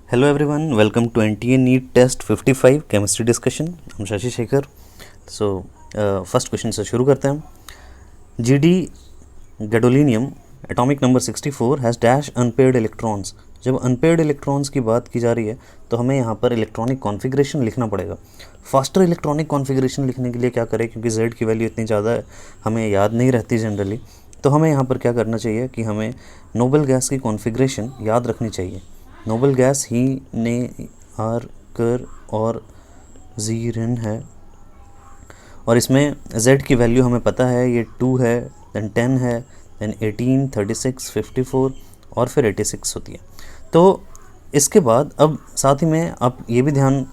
Hello everyone, welcome to NTA NEET test 55 chemistry discussion. हम Shashi Shekhar. So first question से शुरू करते हैं। GD gadolinium atomic number 64 has dash unpaired electrons. जब unpaired electrons की बात की जा रही है तो हमें यहाँ पर इलेक्ट्रॉनिक कॉन्फ़िगरेशन लिखना पड़ेगा। फास्टर इलेक्ट्रॉनिक कॉन्फ़िगरेशन लिखने के लिए क्या करें, क्योंकि Z की वैल्यू इतनी ज़्यादा है, हमें याद नहीं रहती जनरली। तो हमें यहाँ पर क्या करना चाहिए कि हमें नोबल गैस की कॉन्फ़िगरेशन याद रखनी चाहिए। नोबल गैस ही ने आर कर और जीरन है, और इसमें Z की वैल्यू हमें पता है, ये 2 है, देन 10 है, देन 18, 36, 54 और फिर 86 होती है। तो इसके बाद अब साथ ही में आप ये भी ध्यान,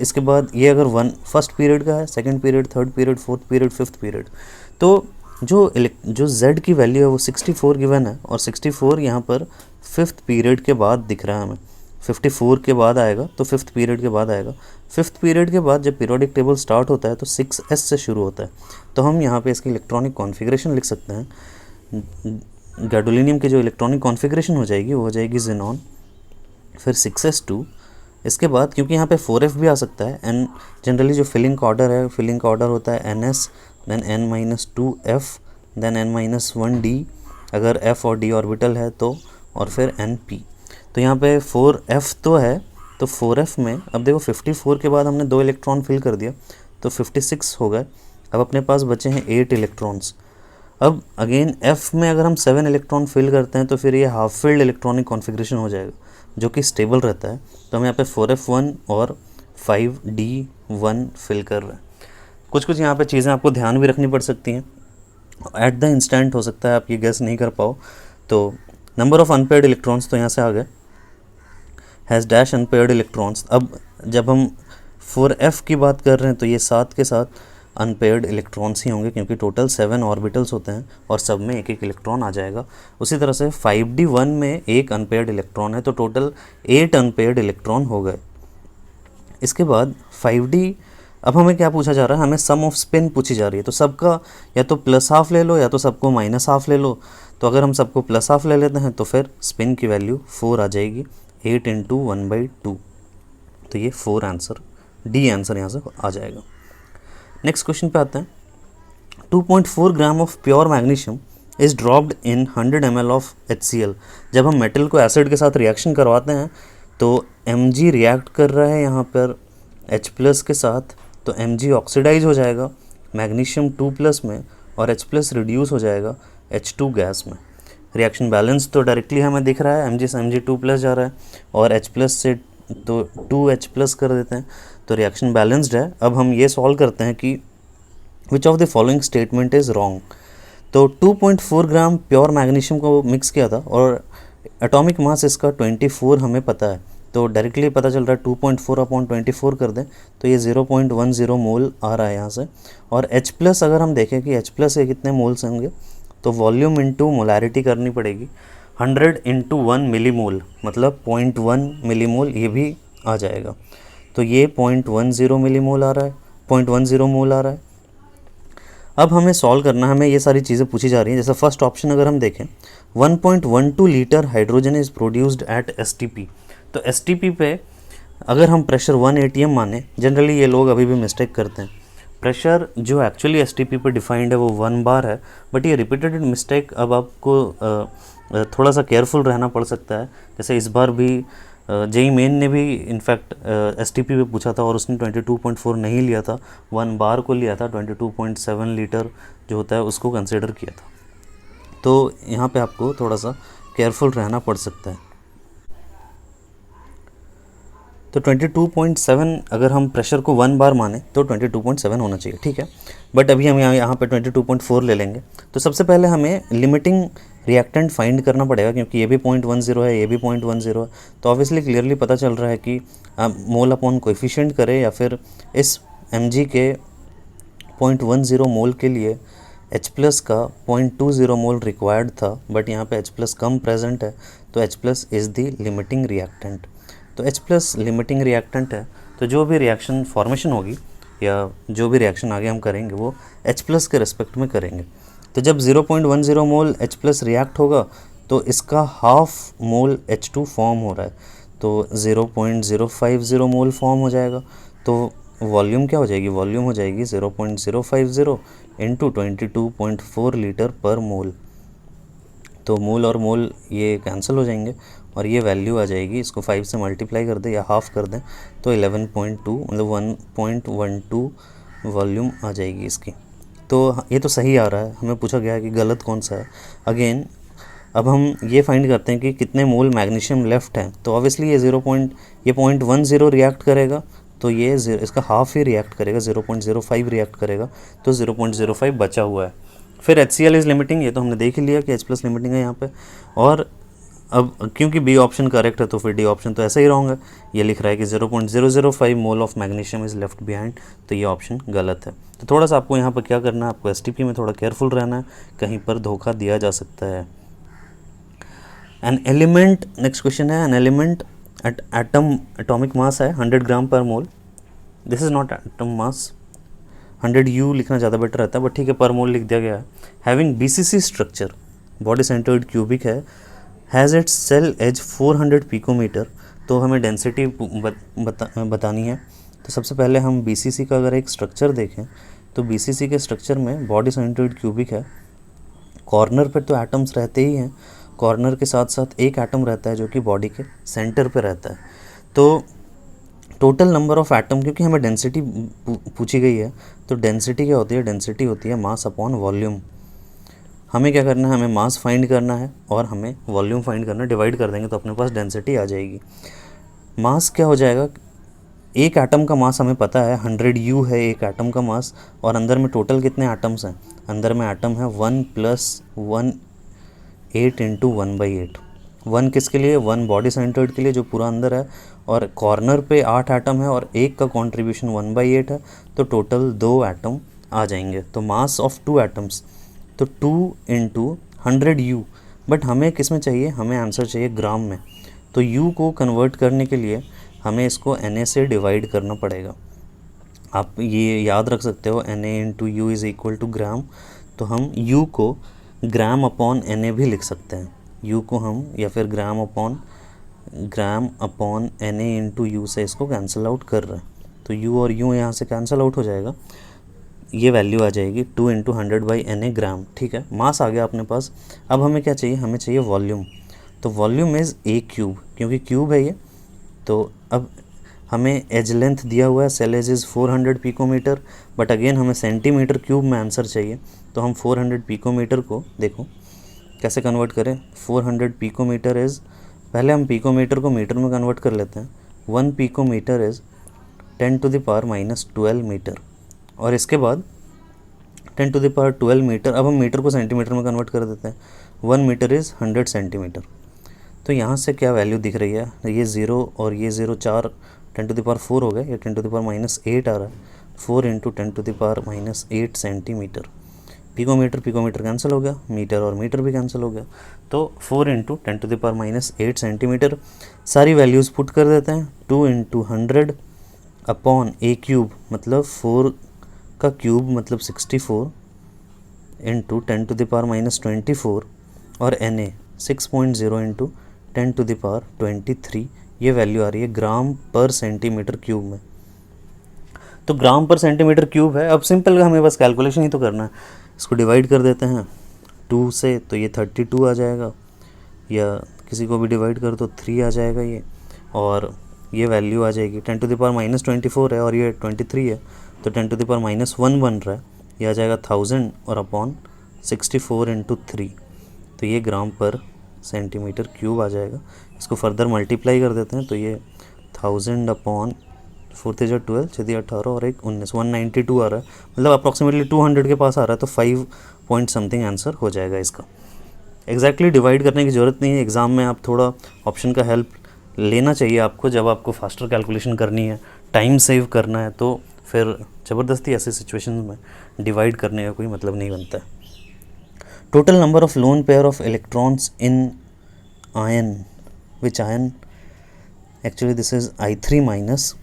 इसके बाद ये अगर फर्स्ट पीरियड का है, second period, third period, fourth period, fifth period, तो जो Z की वैल्यू है वो 64 गिवन है, और 64 यहाँ पर फिफ्थ पीरियड के बाद दिख रहा है हमें। 54 के बाद आएगा तो फिफ्थ पीरियड के बाद आएगा। फिफ्थ पीरियड के बाद जब पीरियोडिक टेबल स्टार्ट होता है तो 6s से शुरू होता है। तो हम यहाँ पे इसकी इलेक्ट्रॉनिक कॉन्फ़िगरेशन लिख सकते हैं। गैडोलिनियम की जो इलेक्ट्रॉनिक कॉन्फ़िगरेशन हो जाएगी वो हो जाएगी ज़ेनॉन, फिर 6s2। इसके बाद क्योंकि यहाँ पे 4f भी आ सकता है, एन जनरली जो फिलिंग का ऑर्डर है, फिलिंग का ऑर्डर होता है ns, then n-2f, then n-1d अगर f और d ऑर्बिटल है तो, और फिर np। तो यहाँ पे 4f तो है, तो 4f में अब देखो 54 के बाद हमने 2 इलेक्ट्रॉन फिल कर दिया तो 56 हो गए। अब अपने पास बचे हैं 8 इलेक्ट्रॉन्स। अब अगेन f में अगर हम 7 इलेक्ट्रॉन फिल करते हैं तो फिर ये हाफ फिल्ड इलेक्ट्रॉनिक कॉन्फ़िगरेशन हो जाएगा, जो कि स्टेबल रहता है। तो हम यहाँ पे 4f1 और 5d1 फिल कर रहे हैं। कुछ यहाँ पे चीज़ें आपको ध्यान भी रखनी पड़ सकती हैं, एट द इंस्टेंट हो सकता है आप ये गेस नहीं कर पाओ। तो नंबर ऑफ अनपेयर्ड इलेक्ट्रॉन्स तो यहाँ से आ गए, हैज़ डैश अनपेयर्ड इलेक्ट्रॉन्स। अब जब हम 4f की बात कर रहे हैं तो ये 7 के साथ अनपेयर्ड इलेक्ट्रॉन्स ही होंगे, क्योंकि टोटल 7 ऑर्बिटल्स होते हैं और सब में एक एक इलेक्ट्रॉन आ जाएगा। उसी तरह से 5d1 में एक अनपेयर्ड इलेक्ट्रॉन है, तो टोटल 8 अनपेयर्ड इलेक्ट्रॉन हो गए। इसके बाद 5d, अब हमें क्या पूछा जा रहा है, हमें सम ऑफ स्पिन पूछी जा रही है। तो सबका या तो प्लस हाफ ले लो या तो सबको माइनस हाफ ले लो। तो अगर हम सबको प्लस हाफ ले लेते हैं तो फिर स्पिन की वैल्यू 4 आ जाएगी, 8 इंटू 1/2। तो ये 4 आंसर, डी आंसर यहाँ से आ जाएगा। नेक्स्ट क्वेश्चन पे आते हैं। 2.4 gram of pure magnesium is dropped in 100 ml of HCl। जब हम मेटल को एसिड के साथ रिएक्शन करवाते हैं तो Mg रिएक्ट कर रहा है यहाँ पर H+ के साथ, तो Mg ऑक्सीडाइज हो जाएगा मैग्नीशियम 2+ में, और H+ रिड्यूस हो जाएगा H2 गैस में। रिएक्शन बैलेंस तो डायरेक्टली हमें दिख रहा है, Mg से Mg2+ जा रहा है और H+ से तो 2H+ कर देते हैं, तो रिएक्शन बैलेंस्ड है। अब हम ये सॉल्व करते हैं कि विच of the following statement is wrong. तो 2.4 ग्राम प्योर मैग्नीशियम को मिक्स किया था और एटॉमिक मास इसका 24 हमें पता है, तो डायरेक्टली पता चल रहा है 2.4/24 कर दें तो ये 0.10 मोल आ रहा है यहाँ से। और H+ अगर हम देखें कि H+ के कितने मोल्स होंगे, तो वॉल्यूम इंटू मोलैरिटी करनी पड़ेगी। 100 इंटू 1 मिलीमोल मतलब 0.1 मिलीमोल, ये भी आ जाएगा। तो ये 0.10 मिलीमोल आ रहा है, 0.10 मोल आ रहा है। अब हमें सॉल्व करना है, हमें ये सारी चीज़ें पूछी जा रही हैं। जैसे फर्स्ट ऑप्शन अगर हम देखें, 1.12 litre hydrogen is produced at STP। तो STP पे अगर हम प्रेशर 1 atm माने, जनरली ये लोग अभी भी मिस्टेक करते हैं। प्रेशर जो एक्चुअली STP पे डिफाइंड है वो 1 बार है, बट ये रिपीटेड मिस्टेक अब आपको थोड़ा सा केयरफुल रहना पड़ सकता है। जैसे इस बार भी जेई मेन ने भी इनफैक्ट STP पे पूछा था और उसने 22.4 नहीं लिया था, 1 बार को लिया था, 22.7 लीटर जो होता है उसको कंसिडर किया था। तो यहाँ पे आपको थोड़ा सा केयरफुल रहना पड़ सकता है। तो 22.7 अगर हम प्रेशर को 1 बार माने तो 22.7 होना चाहिए, ठीक है। बट अभी हम यहाँ पे 22.4 ले लेंगे। तो सबसे पहले हमें लिमिटिंग रिएक्टेंट फाइंड करना पड़ेगा, क्योंकि ये भी 0.10 है, ये भी 0.10 है। तो ऑब्वियसली क्लियरली पता चल रहा है कि मोल अपॉन कोएफिशिएंट करें या फिर इस Mg के 0.10 मोल के लिए H+ का 0.20 मोल रिक्वायर्ड था, बट यहाँ पे H+ कम प्रेजेंट है, तो H+ is the limiting reactant. तो H+ लिमिटिंग रिएक्टेंट है, तो जो भी रिएक्शन फॉर्मेशन होगी या जो भी रिएक्शन आगे हम करेंगे वो H+ के रिस्पेक्ट में करेंगे। तो जब 0.10 मोल H+ रिएक्ट होगा तो इसका हाफ मोल H2 फॉर्म हो रहा है, तो 0.050 मोल फॉर्म हो जाएगा। तो वॉल्यूम क्या हो जाएगी, वॉल्यूम हो जाएगी 0.050 इंटू 22.4 लीटर पर मोल। तो मोल और मोल ये कैंसिल हो जाएंगे और ये वैल्यू आ जाएगी, इसको 5 से मल्टीप्लाई कर दें या हाफ कर दें तो 11.2 मतलब 1.12 वॉल्यूम आ जाएगी इसकी। तो ये तो सही आ रहा है, हमें पूछा गया है कि गलत कौन सा है। अगेन अब हम ये फाइंड करते हैं कि कितने मोल मैग्नीशियम लेफ्ट हैं। तो ऑब्वियसली ये 0.10 रिएक्ट करेगा, तो ये इसका हाफ ही रिएक्ट करेगा, 0.05 रिएक्ट करेगा, तो 0.05 बचा हुआ है। फिर HCl इज़ लिमिटिंग, ये तो हमने देख ही लिया कि H+ लिमिटिंग है यहाँ पे। और अब क्योंकि बी ऑप्शन करेक्ट है तो फिर डी ऑप्शन तो ऐसा ही रॉन्ग है। ये लिख रहा है कि 0.005 mole of magnesium is left behind, तो ये ऑप्शन गलत है। तो थोड़ा सा आपको यहाँ पर क्या करना है, आपको STP में थोड़ा केयरफुल रहना है, कहीं पर धोखा दिया जा सकता है। एन एलिमेंट, नेक्स्ट क्वेश्चन है, N element at atom atomic mass है 100 gram per mole. This is not atom mass, 100 U लिखना ज़्यादा बेटर रहता है, बट ठीक है, पर मोल लिख दिया गया है। Having BCC structure, body centred cubic है, has its cell edge 400 picometre. तो हमें डेंसिटी बतानी है। तो सबसे पहले हम BCC का अगर एक स्ट्रक्चर देखें तो BCC के स्ट्रक्चर में बॉडी सेंटर्ड क्यूबिक है, कॉर्नर पर तो एटम्स रहते ही हैं, कॉर्नर के साथ साथ एक एटम रहता है जो कि बॉडी के सेंटर पे रहता है। तो टोटल नंबर ऑफ एटम, क्योंकि हमें डेंसिटी पूछी गई है, तो डेंसिटी क्या होती है, डेंसिटी होती है मास अपॉन वॉल्यूम। हमें क्या करना है, हमें मास फाइंड करना है और हमें वॉल्यूम फाइंड करना है, डिवाइड कर देंगे तो अपने पास डेंसिटी आ जाएगी। मास क्या हो जाएगा, एक एटम का मास हमें पता है 100 U है एक एटम का मास, और अंदर में टोटल कितने एटम्स हैं, अंदर में एटम है 1 + 1 8 इंटू 1/8। 1 किसके लिए, 1 बॉडी सेंटर्ड के लिए जो पूरा अंदर है, और कॉर्नर पे 8 एटम है और एक का कंट्रीब्यूशन 1/8 है, तो टोटल 2 एटम आ जाएंगे। तो मास ऑफ 2 एटम्स, तो 2 इंटू 100 U। बट हमें किस में चाहिए, हमें आंसर चाहिए ग्राम में। तो U को कन्वर्ट करने के लिए हमें इसको Na से डिवाइड करना पड़ेगा। आप ये याद रख सकते हो, Na into U is equal to gram. तो हम U को ग्राम अपॉन Na भी लिख सकते हैं, U को हम, या फिर ग्राम अपॉन Na इंटू U से इसको कैंसिल आउट कर रहे हैं। तो U और U यहाँ से कैंसिल आउट हो जाएगा, ये वैल्यू आ जाएगी 2 इंटू 100/Na ग्राम। ठीक है, मास आ गया अपने पास। अब हमें क्या चाहिए, हमें चाहिए वॉल्यूम। तो वॉल्यूम इज़ A क्यूब, क्योंकि क्यूब है ये। तो अब हमें एज लेंथ दिया हुआ है, cell edge is 400 picometre, but again हमें सेंटीमीटर क्यूब में आंसर चाहिए। तो हम 400 पिकोमीटर को देखो कैसे कन्वर्ट करें। 400 पिकोमीटर इज़, पहले हम पिकोमीटर को मीटर में कन्वर्ट कर लेते हैं। 1 पिकोमीटर इज़ 10⁻⁻12 मीटर, और इसके बाद 10⁻12 मीटर। अब हम मीटर को सेंटीमीटर में कन्वर्ट कर देते हैं। 1 मीटर इज़ 100 सेंटीमीटर। तो यहाँ से क्या वैल्यू दिख रही है, ये 0 और ये 0, 4 10⁻4 हो गए, ये 10⁻8 आ रहा है। 4 into 10⁻8 centimetre. Picometre picometre cancel हो गया, मीटर और मीटर भी कैंसिल हो गया, तो 4 इंटू 10⁻8 सेंटीमीटर। सारी वैल्यूज़ पुट कर देते हैं। 2 इंटू 100 अपॉन A क्यूब, मतलब 4 का क्यूब मतलब 64 इंटू 10⁻24, और Na 6.0 इंटू 10⁻23। ये वैल्यू आ रही है ग्राम पर सेंटीमीटर क्यूब में। तो ग्राम पर सेंटीमीटर क्यूब है। अब सिंपल हमें बस कैलकुलेशन ही तो करना है। इसको डिवाइड कर देते हैं 2 से, तो ये 32 आ जाएगा, या किसी को भी डिवाइड कर तो 3 आ जाएगा ये, और ये वैल्यू आ जाएगी 10⁻24 है और ये 23 है, तो 10⁻1 बन रहा है, ये आ जाएगा 1000 और अपॉन 64 इंटू 3, तो ये ग्राम पर सेंटीमीटर क्यूब आ जाएगा। इसको फर्दर मल्टीप्लाई कर देते हैं, तो ये 1000 अपॉन 4 × 12, 6 × 18 और 1 19, 192 आ रहा है, मतलब अप्रॉक्सीमेटली 200 के पास आ रहा है। तो 5 पॉइंट समथिंग आंसर हो जाएगा इसका। एग्जैक्टली डिवाइड करने की ज़रूरत नहीं है, एग्ज़ाम में आप थोड़ा ऑप्शन का हेल्प लेना चाहिए आपको, जब आपको फास्टर कैलकुलेशन करनी है, टाइम सेव करना है, तो फिर ज़बरदस्ती ऐसे सिचुएशन में डिवाइड करने का कोई मतलब नहीं बनता है। Total number of lone pair of electrons in ion, which ion, actually this is I3 minus,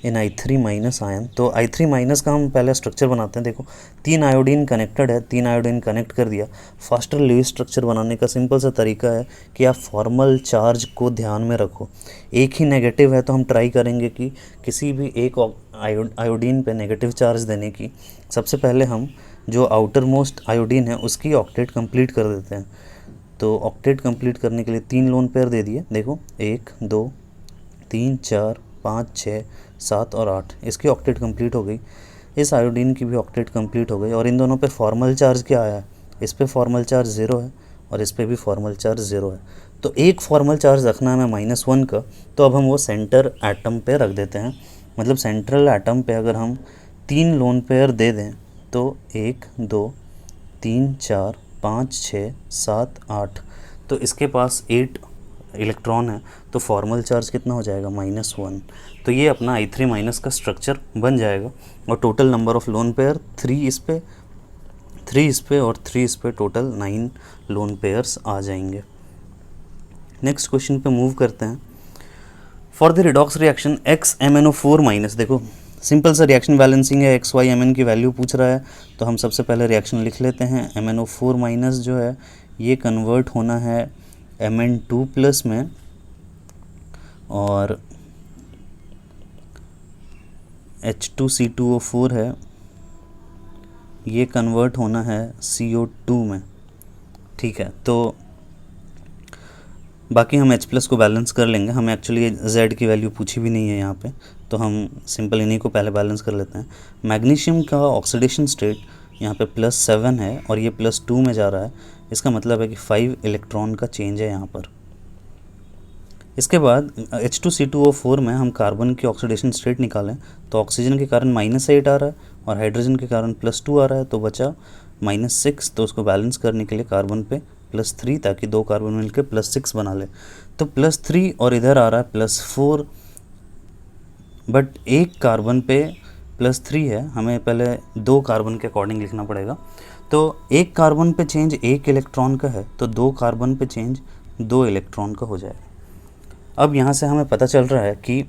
in I3 minus ion. तो I3 माइनस का हम पहले स्ट्रक्चर बनाते हैं। देखो 3 आयोडीन कनेक्टेड है, 3 आयोडीन कनेक्ट कर दिया। फास्टर लुईस स्ट्रक्चर बनाने का सिंपल सा तरीका है कि आप फॉर्मल चार्ज को ध्यान में रखो। एक ही नेगेटिव है तो हम ट्राई करेंगे कि किसी भी एक आयोडीन पे नेगेटिव चार्ज देने की। सबसे पहले हम जो आउटर मोस्ट आयोडीन है उसकी ऑक्टेट कंप्लीट कर देते हैं। तो ऑक्टेट कंप्लीट करने के लिए 3 लोन पेयर दे दिए। देखो 1 2 3 4 5 6 7 और 8, इसकी ऑक्टेट कंप्लीट हो गई। इस आयोडीन की भी ऑक्टेट कंप्लीट हो गई। और इन दोनों पे फॉर्मल चार्ज क्या आया है, इस पे फॉर्मल चार्ज 0 है और इस पे भी फॉर्मल चार्ज 0 है। तो एक फॉर्मल चार्ज रखना है हमें -1 का, तो अब हम वो सेंटर एटम पे रख देते हैं। मतलब सेंट्रल एटम पे अगर हम 3 लोन पेयर दे दें तो 1 2 3 4 5 6 7 8, तो इसके पास 8 इलेक्ट्रॉन है। तो फॉर्मल चार्ज कितना हो जाएगा, -1। तो ये अपना I3 माइनस का स्ट्रक्चर बन जाएगा। और total number of lone pair 3 इस पे, 3 इस पे और 3 इस पे, टोटल 9 लोन पेयर्स आ जाएंगे। नेक्स्ट क्वेश्चन पे मूव करते हैं। For the redox reaction XMnO4 minus, देखो सिंपल सा रिएक्शन बैलेंसिंग है, XY Mn की वैल्यू पूछ रहा है। तो हम सबसे पहले रिएक्शन लिख लेते हैं। MnO4 माइनस जो है ये कन्वर्ट होना है Mn2 प्लस में, और H2C2O4 है, ये कन्वर्ट होना है CO2 में। ठीक है, तो बाकी हम H+ को बैलेंस कर लेंगे। हमें एक्चुअली Z की वैल्यू पूछी भी नहीं है यहाँ पे, तो हम सिंपल इन्हीं को पहले बैलेंस कर लेते हैं। मैग्नीशियम का ऑक्सीडेशन स्टेट यहाँ पे +7 है और ये +2 में जा रहा है। इसका मतलब है कि 5 इलेक्ट्रॉन का चेंज है यहाँ पर। इसके बाद H2C2O4 में हम कार्बन की ऑक्सीडेशन स्टेट निकालें तो ऑक्सीजन के कारण -8 आ रहा है और हाइड्रोजन के कारण +2 आ रहा है, तो बचा -6। तो उसको बैलेंस करने के लिए कार्बन पे +3, ताकि 2 कार्बन मिलकर +6 बना ले। तो +3 और इधर आ रहा है +4, बट एक कार्बन पे +3 है, हमें पहले 2 कार्बन के अकॉर्डिंग लिखना पड़ेगा। तो एक कार्बन पे चेंज 1 इलेक्ट्रॉन का है, तो 2 कार्बन पे चेंज 2 इलेक्ट्रॉन का हो जाएगा। अब यहाँ से हमें पता चल रहा है कि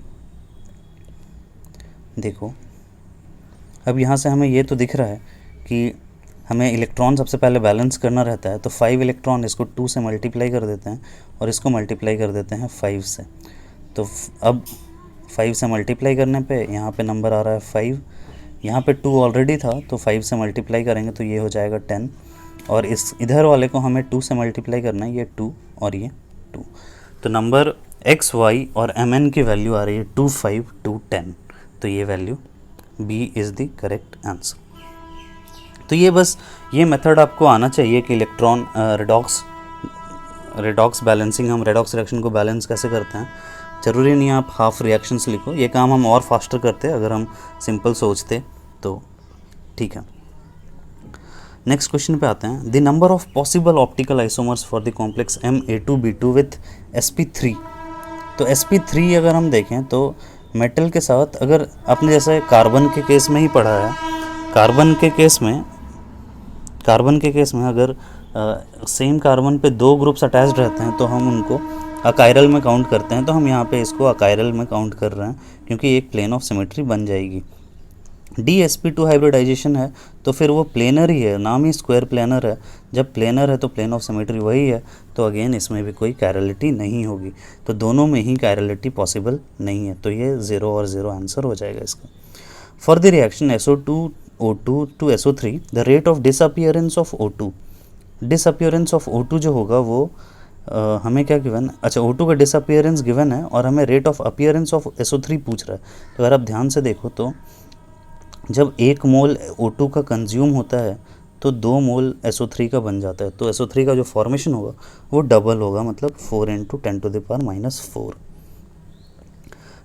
देखो, अब यहाँ से हमें ये तो दिख रहा है कि हमें इलेक्ट्रॉन सबसे पहले बैलेंस करना रहता है। तो 5 इलेक्ट्रॉन, इसको 2 से मल्टीप्लाई कर देते हैं और इसको मल्टीप्लाई कर देते हैं 5 से। तो अब 5 से मल्टीप्लाई करने पे यहाँ पे नंबर आ रहा है 5, यहाँ पे 2 ऑलरेडी था, तो 5 से मल्टीप्लाई करेंगे तो ये हो जाएगा 10। और इस इधर वाले को हमें 2 से मल्टीप्लाई करना है, ये 2 और ये 2। तो नंबर X, Y और Mn की वैल्यू आ रही है 2, 5, 2, 10। तो ये value B is the correct answer. तो ये बस ये मेथड आपको आना चाहिए कि इलेक्ट्रॉन रिडॉक्स बैलेंसिंग, हम रेडॉक्स रिएक्शन को बैलेंस कैसे करते हैं। ज़रूरी नहीं आप हाफ रिएक्शंस लिखो, ये काम हम और फास्टर करते अगर हम सिंपल सोचते तो। ठीक है, नेक्स्ट क्वेश्चन पे आते हैं। The number of possible optical isomers for the complex Ma2B2 with sp3। तो sp3 अगर हम देखें तो मेटल के साथ, अगर आपने जैसे कार्बन के केस में ही पढ़ा है, कार्बन के केस में अगर सेम कार्बन पे 2 ग्रुप्स अटैच्ड रहते हैं तो हम उनको अकायरल में काउंट करते हैं। तो हम यहाँ पे इसको अकायरल में काउंट कर रहे हैं क्योंकि एक प्लेन ऑफ सिमेट्री बन जाएगी। DsP2 हाइब्रिडाइजेशन है तो फिर वो प्लेनर ही है, नाम ही स्क्वायर प्लेनर है। जब प्लेनर है तो प्लेन ऑफ सिमेट्री वही है, तो अगेन इसमें भी कोई कायरलिटी नहीं होगी। तो दोनों में ही कायरलिटी पॉसिबल नहीं है, तो ये 0 और 0 आंसर हो जाएगा इसका। For the reaction SO2O2 to SO3 the rate of disappearance of O2, disappearance of O2 जो होगा वो हमें क्या गिवन, अच्छा O2 का डिसअपियरेंस गिवन है और हमें rate of appearance of SO3 पूछ रहा है। तो अगर आप ध्यान से देखो तो जब 1 मोल O2 का कंज्यूम होता है तो 2 मोल SO3 का बन जाता है। तो SO3 का जो फॉर्मेशन होगा वो डबल होगा, मतलब 4 × 10⁻⁻⁴।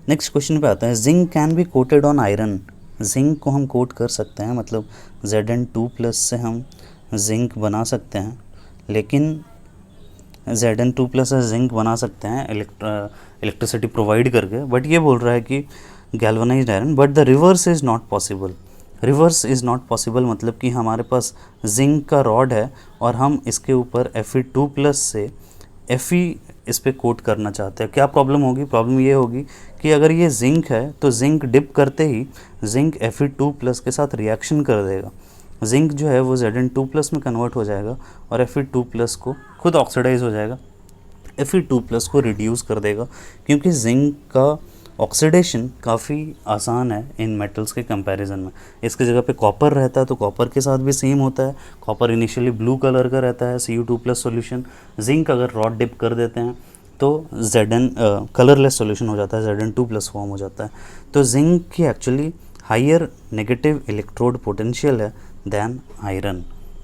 नेक्स्ट क्वेश्चन पे आता है। Zinc can be coated on iron, zinc को हम कोट कर सकते हैं, मतलब Zn2+ से हम जिंक बना सकते हैं, लेकिन Zn2+ से जिंक बना सकते हैं इलेक्ट्रिसिटी प्रोवाइड करके, बट ये बोल रहा है कि galvanised iron, but the reverse is not possible. Reverse is not possible मतलब कि हमारे पास जिंक का रॉड है और हम इसके ऊपर Fe2+ से इस पे कोट करना चाहते हैं। क्या प्रॉब्लम होगी? प्रॉब्लम ये होगी कि अगर ये जिंक है तो जिंक डिप करते ही जिंक Fe2+ के साथ रिएक्शन कर देगा। जिंक जो है वो Zn2+ में कन्वर्ट हो जाएगा और Fe2+ को खुद ऑक्सीडाइज हो जाएगा, Fe2+ को रिड्यूस कर देगा, क्योंकि जिंक का ऑक्सीडेशन काफ़ी आसान है इन मेटल्स के कंपैरिजन में। इसके जगह पे कॉपर रहता है तो कॉपर के साथ भी सेम होता है। कॉपर इनिशियली ब्लू कलर का रहता है, Cu2+ सॉल्यूशन। जिंक अगर रॉड डिप कर देते हैं तो Zn कलरलेस सॉल्यूशन हो जाता है, Zn2+ फॉर्म हो जाता है। तो जिंक की actually higher negative electrode potential है दैन आयरन।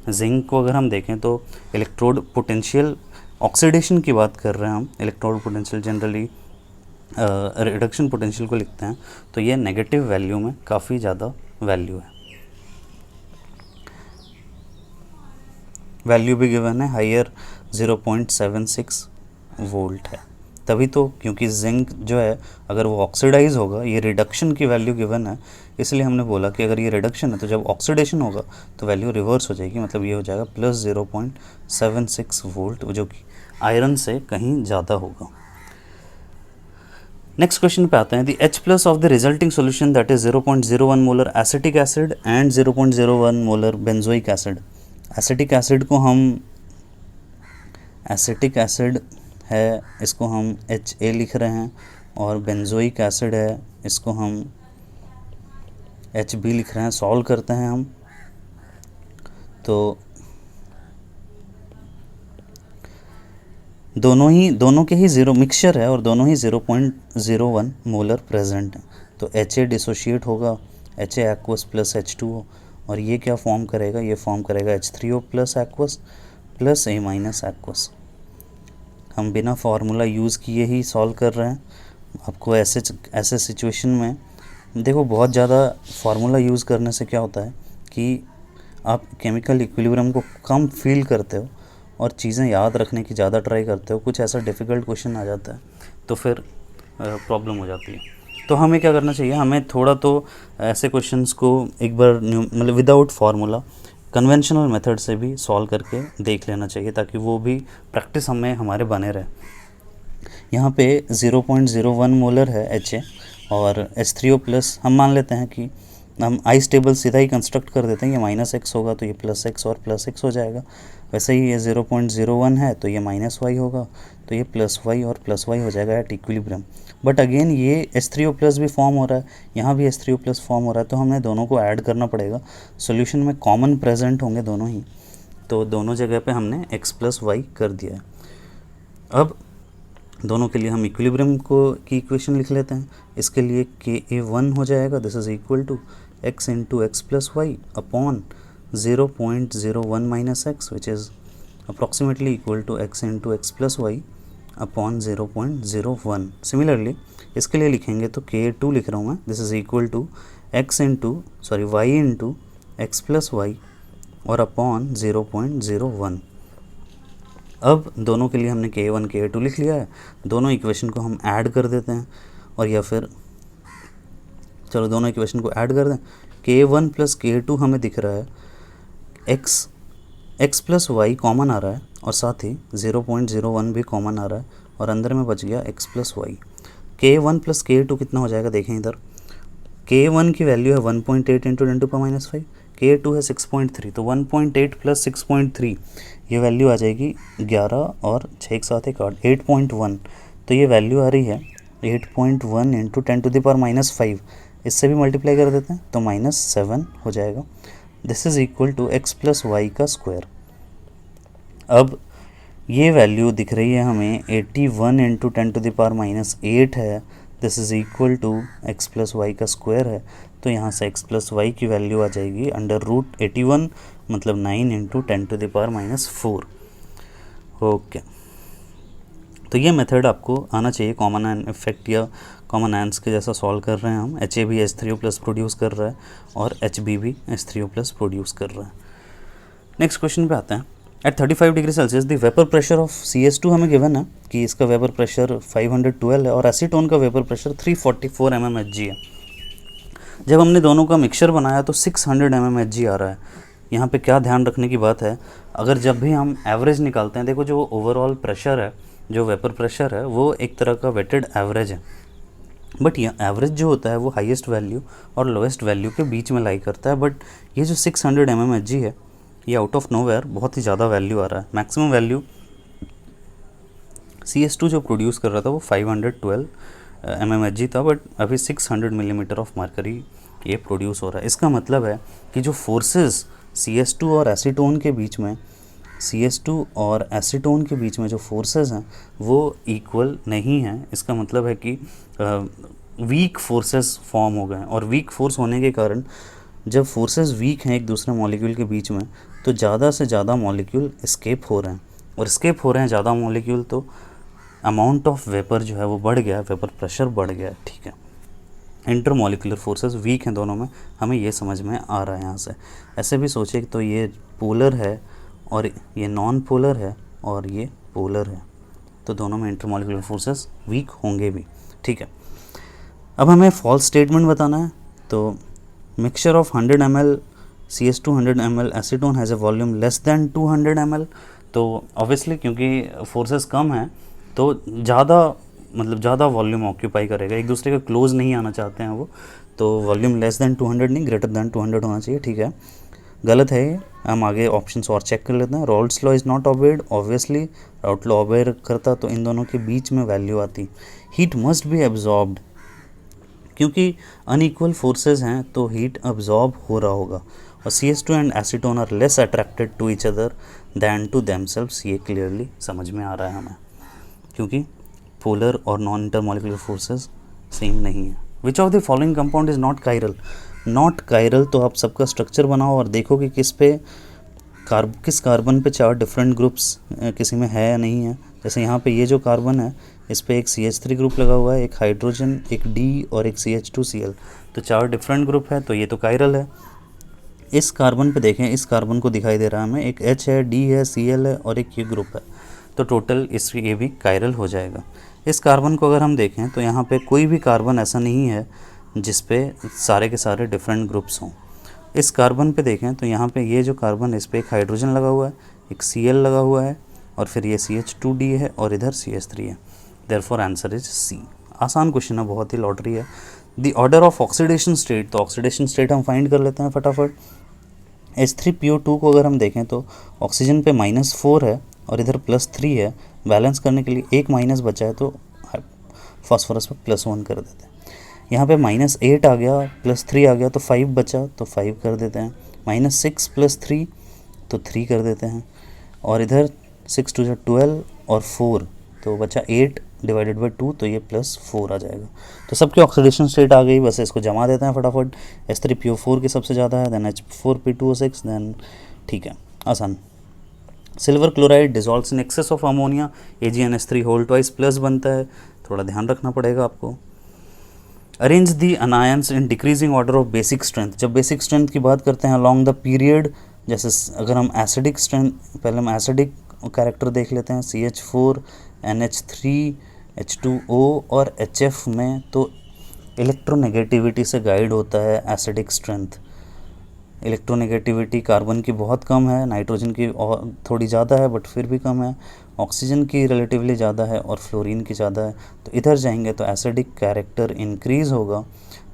जिंक को अगर हम देखें तो इलेक्ट्रोड पोटेंशियल, ऑक्सीडेशन की बात कर रहे हैं हम, electrode potential generally reduction potential को लिखते हैं, तो ये नेगेटिव वैल्यू में काफ़ी ज़्यादा वैल्यू है। वैल्यू भी गिवन है, हायर 0.76 वोल्ट है। तभी तो, क्योंकि जिंक जो है अगर वो ऑक्सीडाइज होगा, ये रिडक्शन की वैल्यू गिवन है, इसलिए हमने बोला कि अगर ये रिडक्शन है तो जब ऑक्सीडेशन होगा तो वैल्यू रिवर्स हो जाएगी, मतलब ये हो जाएगा +0.76 वोल्ट, जो कि आयरन से कहीं ज़्यादा होगा। नेक्स्ट क्वेश्चन पे आते हैं। The H+ of the resulting solution that is 0.01 molar acetic acid and 0.01 molar benzoic acid. Acetic acid को हम, एसिटिक एसिड है, इसको हम Ha लिख रहे हैं, और बेंजोइक एसिड है, इसको हम Hb लिख रहे हैं। सॉल्व करते हैं हम तो दोनों के ही ज़ीरो मिक्सचर है और दोनों ही 0.01 मोलर प्रेजेंट है। तो Ha डिसोशिएट होगा, Ha एक्वस प्लस H2O, और ये क्या फॉर्म करेगा? ये फॉर्म करेगा H3O plus aqueous plus A minus aqueous. हम बिना फार्मूला यूज़ किए ही सॉल्व कर रहे हैं। आपको ऐसे सिचुएशन में देखो, बहुत ज़्यादा फार्मूला यूज़ करने से क्या होता है कि आप केमिकल इक्विलिब्रियम को कम फील करते हो और चीज़ें याद रखने की ज़्यादा ट्राई करते हो। कुछ ऐसा डिफ़िकल्ट क्वेश्चन आ जाता है तो फिर प्रॉब्लम हो जाती है। तो हमें क्या करना चाहिए? हमें थोड़ा तो ऐसे क्वेश्चंस को एक बार मतलब विदाउट फार्मूला कन्वेंशनल मेथड से भी सॉल्व करके देख लेना चाहिए, ताकि वो भी प्रैक्टिस हमें हमारे बने रहे। यहाँ पे 0.01 मोलर है Ha और H3O+, हम मान लेते हैं कि हम आइस टेबल सीधा ही कंस्ट्रक्ट कर देते हैं। ये -x होगा तो ये +x और +x हो जाएगा। वैसे ही ये 0.01 है तो ये -y होगा, तो ये +y और +y हो जाएगा एट इक्विलिब्रियम। बट अगेन ये H3O+ भी फॉर्म हो रहा है, यहाँ भी H3O+ फॉर्म हो रहा है, तो हमें दोनों को ऐड करना पड़ेगा। सॉल्यूशन में कॉमन प्रेजेंट होंगे दोनों ही, तो दोनों जगह पे हमने x + y कर दिया है। अब दोनों के लिए हम इक्विलिब्रियम की इक्वेशन लिख लेते हैं। इसके लिए Ka1 हो जाएगा, this is equal to x × x + y upon 0.01 - x, which is approximately equal to x × x + y upon 0.01। Similarly इसके लिए लिखेंगे तो Ka2 लिख रहा हूँ मैं, this is equal to y × x + y और अपॉन 0.01। अब दोनों के लिए हमने Ka1 Ka2 लिख लिया है, दोनों इक्वेशन को हम ऐड कर देते हैं, और या फिर चलो दोनों इक्वेशन को ऐड कर दें। Ka1 + Ka2 हमें दिख रहा है, x + y कॉमन आ रहा है और साथ ही 0.01 भी कॉमन आ रहा है, और अंदर में बच गया x + y। Ka1 + Ka2 कितना हो जाएगा देखें इधर। Ka1 की वैल्यू है 1.8 × 10⁻⁵, Ka2 है 6.3, तो 1.8 + 6.3 ये वैल्यू आ जाएगी 11 और 6 एक साथ 8.1। तो ये वैल्यू आ रही है 8.1 × 10⁻⁵। इससे भी मल्टीप्लाई कर देते हैं तो -7 हो जाएगा। This is equal to x + y का स्क्वायर। अब ये वैल्यू दिख रही है हमें 81 × 10⁻8 है, this is equal to x + y का स्क्वायर है। तो यहाँ से x + y की वैल्यू आ जाएगी √81, मतलब 9 × 10⁻⁴। ओके, तो ये मेथड आपको आना चाहिए। कॉमन एन इफेक्ट या कॉमन एंस के जैसा सॉल्व कर रहे हैं हम। Ha भी H3O+ प्रोड्यूस कर रहा है और Hb भी H3O+ प्रोड्यूस कर रहा है। नेक्स्ट क्वेश्चन पे आते हैं। At 35 degree Celsius the vapour pressure of CS2 हमें गिवन है कि इसका वेपर प्रेशर 512 है और एसीटोन का वेपर प्रेशर 344 mmHg है। जब हमने दोनों का मिक्सचर बनाया तो 600 mmHg आ रहा है। यहाँ पे क्या ध्यान रखने की बात है, अगर जब भी हम एवरेज निकालते हैं, देखो जो ओवरऑल प्रेशर है जो वेपर प्रेशर है वो एक तरह का वेटेड एवरेज है, बट ये एवरेज जो होता है वो हाईएस्ट वैल्यू और लोएस्ट वैल्यू के बीच में लाई करता है। बट ये जो 600 mmHg है ये आउट ऑफ नोवेयर बहुत ही ज़्यादा वैल्यू आ रहा है। मैक्सिमम वैल्यू CS2 जो प्रोड्यूस कर रहा था वो 512 mmHg था, बट अभी 600 मिलीमीटर ऑफ मर्करी ये प्रोड्यूस हो रहा है। इसका मतलब है कि जो फोर्सेस CS2 और एसीटोन के बीच में जो फोर्सेस हैं वो इक्वल नहीं हैं। इसका मतलब है कि वीक फोर्सेस फॉर्म हो गए हैं, और वीक फोर्स होने के कारण जब फोर्सेस वीक हैं एक दूसरे मॉलिक्यूल के बीच में तो ज़्यादा से ज़्यादा मॉलिक्यूल एस्केप हो रहे हैं, और एस्केप हो रहे हैं ज़्यादा मॉलिक्यूल तो अमाउंट ऑफ वेपर जो है वो बढ़ गया है, वेपर प्रेशर बढ़ गया है। ठीक है, इंटर मॉलिकुलर फोर्सेस वीक हैं दोनों में, हमें ये समझ में आ रहा है यहाँ से। ऐसे भी सोचे तो ये पोलर है और ये नॉन पोलर है और ये पोलर है, तो दोनों में इंटर मॉलिकुलर फोर्सेस वीक होंगे भी। ठीक है, अब हमें फॉल्स स्टेटमेंट बताना है। तो mixture of 100 ml CS2 100 ml acetone has a volume less than 200 ml। तो ऑब्वियसली क्योंकि फोर्सेस कम हैं तो ज़्यादा वॉल्यूम ऑक्यूपाई करेगा, एक दूसरे के क्लोज नहीं आना चाहते हैं वो, तो वॉल्यूम लेस दैन 200 नहीं ग्रेटर दैन 200 होना चाहिए। ठीक है, गलत है ये, हम आगे ऑप्शंस और चेक कर लेते हैं। Raoult's law is not obeyed, obviously Raoult law obeyed करता तो इन दोनों के बीच में वैल्यू आती। हीट मस्ट बी एब्जॉर्ब्ड, क्योंकि अनइक्वल फोर्सेस हैं तो हीट अब्जॉर्ब हो रहा होगा, और CS2 and acetone are less attracted to each other than to themselves. ये क्लियरली समझ में आ रहा है हमें, क्योंकि पोलर और नॉन इंटरमॉलिकुलर फोर्सेस सेम नहीं है। विच of the following compound is not chiral? Not chiral तो आप सबका स्ट्रक्चर बनाओ और देखो कि किस कार्बन पे 4 डिफरेंट ग्रुप्स किसी में है या नहीं है। जैसे यहाँ पे ये जो कार्बन है इस पे एक CH3 ग्रुप लगा हुआ है, एक हाइड्रोजन, एक D और एक CH2Cl, तो 4 डिफरेंट ग्रुप है, तो ये तो कायरल है। इस कार्बन पे देखें, इस कार्बन को दिखाई दे रहा है हमें, एक H है, D है, Cl है और एक ये ग्रुप है, तो टोटल ये भी कायरल हो जाएगा। इस कार्बन को अगर हम देखें तो यहाँ पे कोई भी कार्बन ऐसा नहीं है जिस पे सारे के सारे डिफरेंट ग्रुप्स हों। इस कार्बन पे देखें तो यहाँ पे ये जो कार्बन है इस पर एक हाइड्रोजन लगा हुआ है, एक Cl लगा हुआ है और फिर ये CH2D है और इधर CH3 है। Therefore answer is C। आसान क्वेश्चन है, बहुत ही लॉटरी है। The order of oxidation state, तो ऑक्सीडेशन स्टेट हम फाइंड कर लेते हैं फटाफट। H3PO2 को अगर हम देखें तो ऑक्सीजन पे -4 है और इधर +3 है, बैलेंस करने के लिए एक माइनस बचा है तो फास्फोरस पर +1 कर देते हैं। यहाँ पे -8 आ गया, +3 आ गया तो 5 बचा, तो 5 कर देते हैं। -6 + 3 तो 3 कर देते हैं, और इधर 6 2 12 और 4 तो बचा 8 डिवाइडेड बाई 2, तो ये +4 आ जाएगा। तो सबकी ऑक्सीडेशन स्टेट आ गई, बस इसको जमा देते हैं फटाफट। H3PO4 की सबसे ज़्यादा है, देन H4P2O6, देन ठीक है, आसान। Silver chloride dissolves in excess of ammonia, AgNH3 whole twice plus बनता है, थोड़ा ध्यान रखना पड़ेगा आपको। Arrange the anions in decreasing order of basic strength, जब बेसिक स्ट्रेंथ की बात करते हैं अलॉन्ग द पीरियड, जैसे अगर हम एसिडिक स्ट्रेंथ, पहले हम एसिडिक कैरेक्टर देख लेते हैं, CH4 NH3 H2O और HF में, तो इलेक्ट्रोनेगेटिविटी से गाइड होता है एसिडिक स्ट्रेंथ। इलेक्ट्रोनेगेटिविटी कार्बन की बहुत कम है, नाइट्रोजन की और थोड़ी ज़्यादा है बट फिर भी कम है, ऑक्सीजन की रिलेटिवली ज़्यादा है और फ्लोरीन की ज़्यादा है। तो इधर जाएंगे तो एसिडिक कैरेक्टर इंक्रीज़ होगा,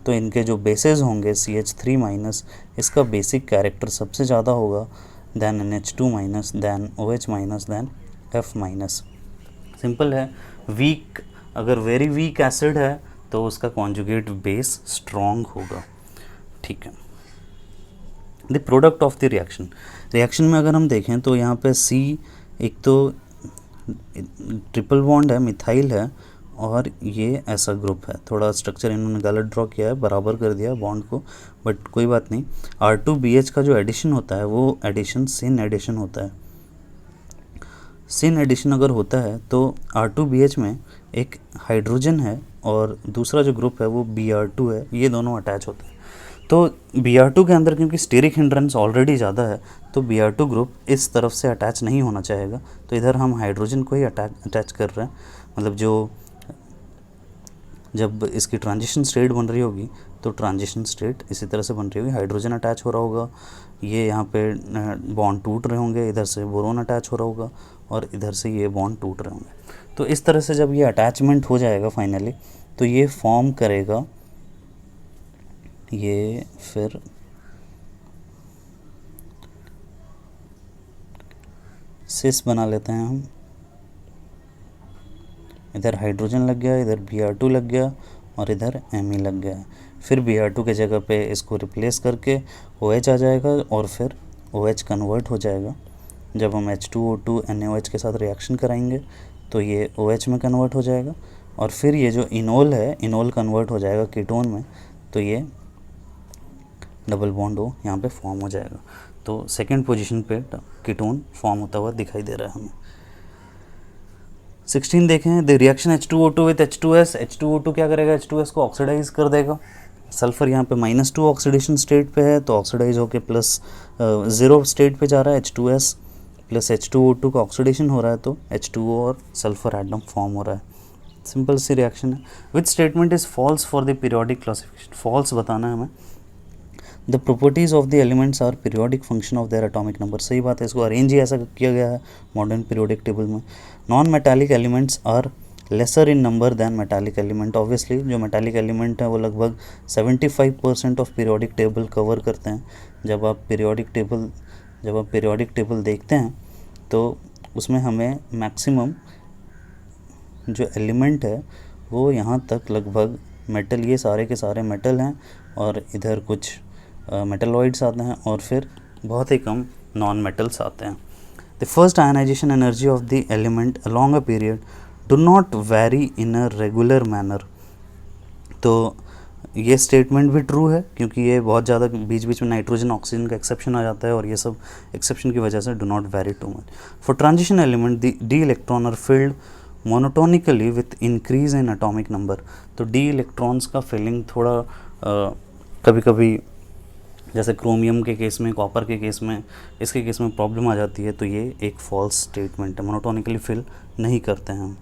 तो इनके जो बेसेस होंगे CH3- इसका बेसिक कैरेक्टर सबसे ज़्यादा होगा, than NH2-, than OH-, than F-। Simple है, वीक, अगर वेरी वीक एसिड है तो उसका कॉन्जुगेट बेस स्ट्रॉन्ग होगा। ठीक है, the product of the reaction में अगर हम देखें तो यहाँ पे C एक तो ट्रिपल बॉन्ड है, मिथाइल है, और ये ऐसा ग्रुप है। थोड़ा स्ट्रक्चर इन्होंने गलत ड्रॉ किया है, बराबर कर दिया बॉन्ड को, बट कोई बात नहीं। R2BH का जो एडिशन होता है वो एडिशन सिन एडिशन होता है। सिन एडिशन अगर होता है तो R2BH में एक हाइड्रोजन है और दूसरा जो ग्रुप है वो Br2 है, ये दोनों अटैच होते हैं। तो Br2 के अंदर क्योंकि स्टेरिक हिंड्रेंस ऑलरेडी ज़्यादा है तो Br2 ग्रुप इस तरफ से अटैच नहीं होना चाहेगा, तो इधर हम हाइड्रोजन को ही अटैच कर रहे हैं। मतलब जब इसकी ट्रांजिशन स्टेट बन रही होगी तो ट्रांजिशन स्टेट इसी तरह से बन रही होगी, हाइड्रोजन अटैच हो रहा होगा, ये यहाँ पे बॉन्ड टूट रहे होंगे, इधर से बोरोन अटैच हो रहा होगा और इधर से ये बॉन्ड टूट रहे होंगे। तो इस तरह से जब ये अटैचमेंट हो जाएगा फाइनली, तो ये फॉर्म करेगा, ये फिर सिस बना लेते हैं हम। इधर हाइड्रोजन लग गया, इधर Br2 लग गया और इधर Me लग गया। फिर Br2 के जगह पे इसको रिप्लेस करके OH आ जाएगा और फिर OH कन्वर्ट हो जाएगा। जब हम H2O2 NaOH के साथ रिएक्शन कराएंगे तो ये OH में कन्वर्ट हो जाएगा और फिर ये जो इनोल है, इनोल कन्वर्ट हो जाएगा कीटोन में, तो ये डबल बॉन्ड O यहाँ पे फॉर्म हो जाएगा। तो सेकेंड पोजीशन पे कीटोन फॉर्म होता हुआ दिखाई दे रहा है हमें। 16 देखें, the reaction H2O2 with H2S, H2O2 क्या करेगा, H2S को ऑक्सीडाइज कर देगा। सल्फर यहाँ पे -2 ऑक्सीडेशन स्टेट पे है, तो ऑक्सीडाइज होके +0 स्टेट पे जा रहा है। H2S प्लस H2O2 का ऑक्सीडेशन हो रहा है, तो H2O और सल्फर एटम फॉर्म हो रहा है। सिंपल सी रिएक्शन है। Which statement is false for the periodic classification, false बताना है हमें। The properties of the elements are periodic function of their atomic number, सही बात है, इसको अरेंज ही ऐसा किया गया है मॉडर्न पीरियोडिक टेबल में। Non metallic elements are lesser in number than metallic element, obviously जो मेटालिक एलिमेंट है वो लगभग 75% ऑफ पीरियोडिक टेबल कवर करते हैं। जब आप पीरियोडिक टेबल देखते हैं तो उसमें हमें मैक्सिमम जो एलिमेंट है वो यहाँ तक लगभग मेटल, ये सारे के सारे मेटल हैं और इधर कुछ मेटलॉइड्स आते हैं और फिर बहुत ही कम नॉन मेटल्स आते हैं। The first ionisation energy of the element along a period do not vary in a regular manner, तो ये स्टेटमेंट भी ट्रू है क्योंकि ये बहुत ज़्यादा बीच बीच में नाइट्रोजन ऑक्सीजन का एक्सेप्शन आ जाता है और ये सब एक्सेप्शन की वजह से do not vary too much. For transition element d electron are filled monotonically with increase in atomic number, तो डी इलेक्ट्रॉन्स का फिलिंग थोड़ा कभी कभी जैसे क्रोमियम के केस में, कॉपर के केस में, इसके केस में प्रॉब्लम आ जाती है, तो ये एक फॉल्स स्टेटमेंट है, मोनोटोनिकली फिल नहीं करते हैं हम।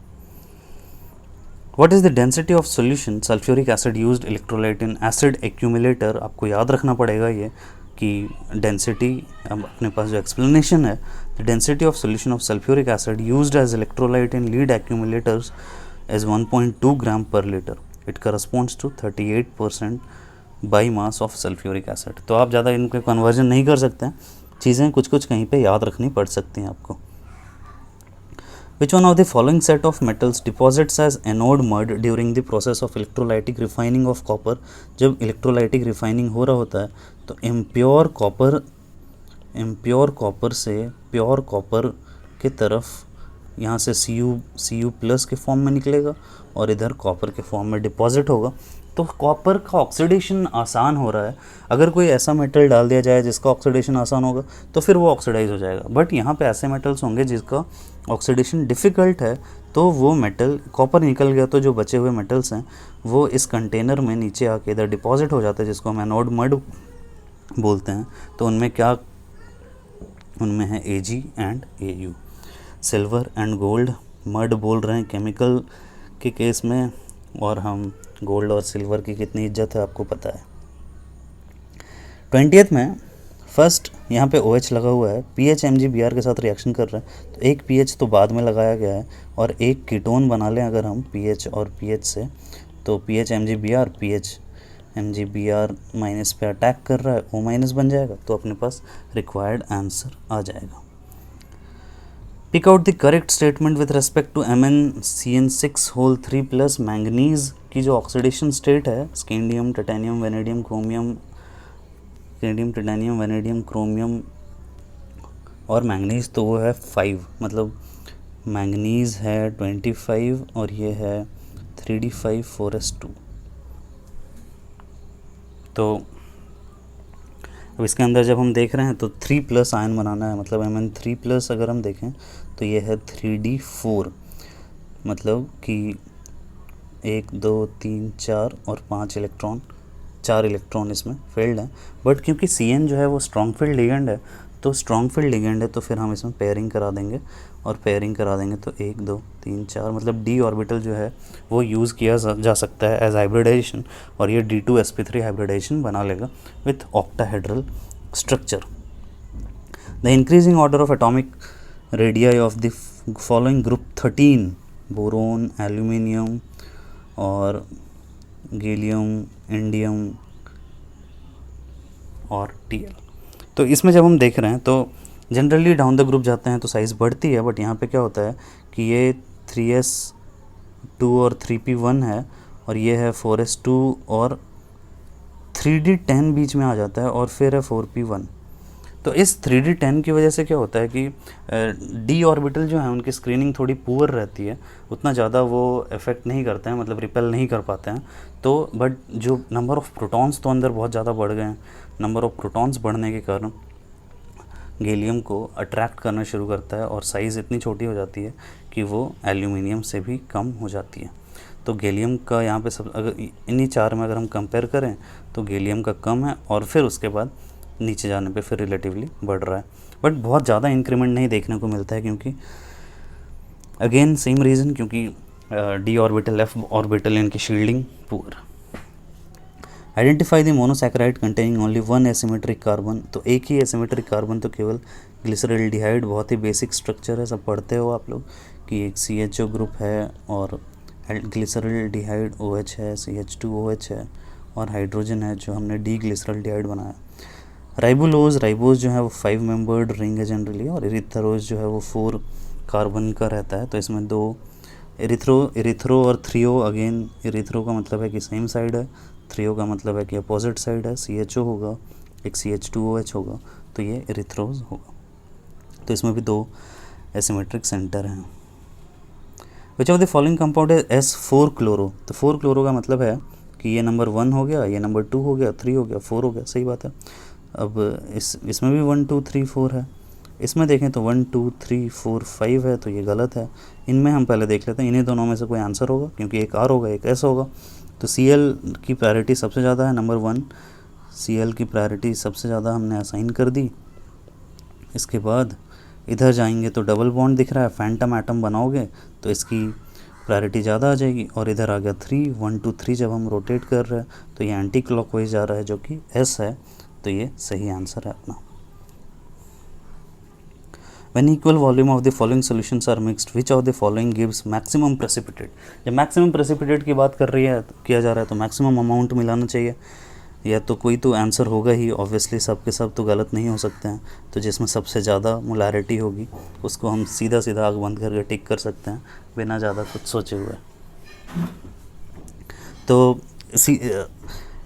What is the density of solution sulphuric acid used electrolyte in acid accumulator, आपको याद रखना पड़ेगा ये कि डेंसिटी, अब अपने पास जो एक्सप्लेनेशन है, the density of solution of sulphuric acid used as electrolyte in lead accumulators is 1.2 gram per litre, it corresponds to 38% by mass of sulphuric acid. तो आप ज़्यादा इनके कन्वर्जन नहीं कर सकते हैं, चीज़ें कुछ कुछ कहीं पे याद रखनी पड़ सकती हैं आपको। Which one of the following set of metals deposits as anode mud during the process of electrolytic refining of copper? जब इलेक्ट्रोलाइटिक रिफाइनिंग हो रहा होता है तो इम्प्योर कॉपर से प्योर कॉपर के तरफ यहाँ से Cu प्लस के फॉर्म में निकलेगा और इधर कॉपर के फॉर्म में डिपॉजिट होगा। तो कॉपर का ऑक्सीडेशन आसान हो रहा है, अगर कोई ऐसा मेटल डाल दिया जाए जिसका ऑक्सीडेशन आसान होगा तो फिर वो ऑक्सीडाइज हो जाएगा। बट यहाँ पे ऐसे मेटल्स होंगे जिसका ऑक्सीडेशन डिफ़िकल्ट है, तो वो मेटल, कॉपर निकल गया तो जो बचे हुए मेटल्स हैं वो इस कंटेनर में नीचे आके इधर डिपॉजिट हो जाता है, जिसको हम एनोड मड बोलते हैं। तो उनमें है Ag and Au। Silver and gold mud बोल रहे हैं केमिकल के केस में, और हम गोल्ड और सिल्वर की कितनी इज्जत है आपको पता है। 20th में फर्स्ट यहाँ पे OH लगा हुआ है, PH MgBr के साथ रिएक्शन कर रहा है, तो एक PH तो बाद में लगाया गया है और एक कीटोन बना लें अगर हम PH और PH से, तो PH MgBr माइनस पे अटैक कर रहा है, O माइनस बन जाएगा, तो अपने पास रिक्वायर्ड आंसर आ जाएगा। Pick out the correct statement with respect to MnCN6(3+) manganese की जो ऑक्सीडेशन स्टेट है, स्कैंडियम, टाइटेनियम, वेनेडियम, क्रोमियम और मैंगनीज, तो वो है 5, मतलब मैंगनीज है 25 और ये है 3d5 4s2। तो अब इसके अंदर जब हम देख रहे हैं तो 3+ आयन बनाना है, मतलब Mn3+ अगर हम देखें तो ये है 3d4, मतलब कि 1 2 3 4 और 5 इलेक्ट्रॉन, 4 इलेक्ट्रॉन इसमें फील्ड हैं। बट क्योंकि Cn जो है वो स्ट्रॉन्ग फील्ड लिगेंड है, तो स्ट्रॉन्ग फील्ड लिगेंड है तो फिर हम इसमें पेयरिंग करा देंगे, और पेयरिंग करा देंगे तो 1 2 3 4, मतलब d ऑर्बिटल जो है वो यूज़ किया जा सकता है एज हाइब्रिडाइजेशन, और ये D2sp3 हाइब्रिडाइजेशन बना लेगा with octahedral structure. The increasing order of atomic radii of the following group 13 boron, aluminium और गैलियम, इंडियम और Tl। तो इसमें जब हम देख रहे हैं तो जनरली डाउन द ग्रुप जाते हैं तो साइज़ बढ़ती है, बट यहाँ पे क्या होता है कि ये 3s2 और 3p1 है और ये है 4s2 और 3d10 बीच में आ जाता है और फिर है 4p1। तो इस 3d10 की वजह से क्या होता है कि डी ऑर्बिटल जो है उनकी स्क्रीनिंग थोड़ी पुअर रहती है, उतना ज़्यादा वो इफ़ेक्ट नहीं करते हैं, मतलब रिपेल नहीं कर पाते हैं। तो बट जो नंबर ऑफ़ प्रोटॉन्स तो अंदर बहुत ज़्यादा बढ़ गए हैं, नंबर ऑफ़ प्रोटॉन्स बढ़ने के कारण गैलियम को अट्रैक्ट करना शुरू करता है और साइज़ इतनी छोटी हो जाती है कि वो एल्यूमिनियम से भी कम हो जाती है। तो गैलियम का यहाँ पे सब, अगर इन्हीं चार में अगर हम कंपेयर करें तो गैलियम का कम है और फिर उसके बाद नीचे जाने पे फिर रिलेटिवली बढ़ रहा है, बट बहुत ज़्यादा इंक्रीमेंट नहीं देखने को मिलता है, क्योंकि अगेन सेम रीज़न, क्योंकि डी ऑर्बिटल, एफ ऑर्बिटल इनकी shielding poor. Identify the monosaccharide containing only one asymmetric carbon. तो एक ही एसिमेट्रिक कार्बन तो केवल ग्लिसरॉल्डिहाइड, बहुत ही बेसिक स्ट्रक्चर है, सब पढ़ते हो आप लोग कि एक CHO ग्रुप है और ग्लिसरॉल्डिहाइड OH है, CH2OH है और हाइड्रोजन है जो हमने डी ग्लिसरॉल्डिहाइड बनाया। राइबोज जो है वो 5 मेंबर्ड रिंग है जनरली, और इरिथ्रोज जो है वो 4 कार्बन का रहता है। तो इसमें 2 इरिथ्रो और थ्रियो, अगेन इरिथ्रो का मतलब है कि सेम साइड है, थ्रियो का मतलब है कि अपोजिट साइड है, CHO होगा, एक CH2OH होगा, तो ये इरिथ्रोज होगा। तो इसमें भी 2 एसिमेट्रिक सेंटर हैं। विच ऑफ द फॉलोइंग कंपाउंड है S4 क्लोरो। तो 4 क्लोरो का मतलब है कि ये नंबर 1 हो गया, ये नंबर 2 हो गया, 3 हो गया, 4 हो गया, सही बात है। अब इसमें भी 1 2 3 4 है। इसमें देखें तो 1 2 3 4 5 है, तो ये गलत है। इनमें हम पहले देख लेते हैं, इन्हीं दोनों में से कोई आंसर होगा, क्योंकि एक R होगा, एक S होगा। तो Cl की प्रायोरिटी सबसे ज़्यादा है, नंबर 1 Cl की प्रायोरिटी सबसे ज़्यादा हमने असाइन कर दी। इसके बाद इधर जाएंगे तो डबल बॉन्ड दिख रहा है, फैंटम एटम बनाओगे तो इसकी प्रायोरिटी ज़्यादा आ जाएगी। और इधर आ गया 3 1 2 3, जब हम रोटेट कर रहे हैं तो ये एंटी क्लॉकवाइज जा रहा है, जो कि S है, तो ये सही आंसर है अपना। When equal volume of the following solutions are mixed, which of the following gives maximum precipitate? जब maximum precipitate की बात किया जा रहा है तो maximum amount मिलाना चाहिए, या तो कोई तो आंसर होगा ही, ऑब्वियसली सब के सब तो गलत नहीं हो सकते हैं। तो जिसमें सबसे ज़्यादा मोलारिटी होगी उसको हम सीधा सीधा आग बंद करके टिक कर सकते हैं बिना ज़्यादा कुछ सोचे हुए। तो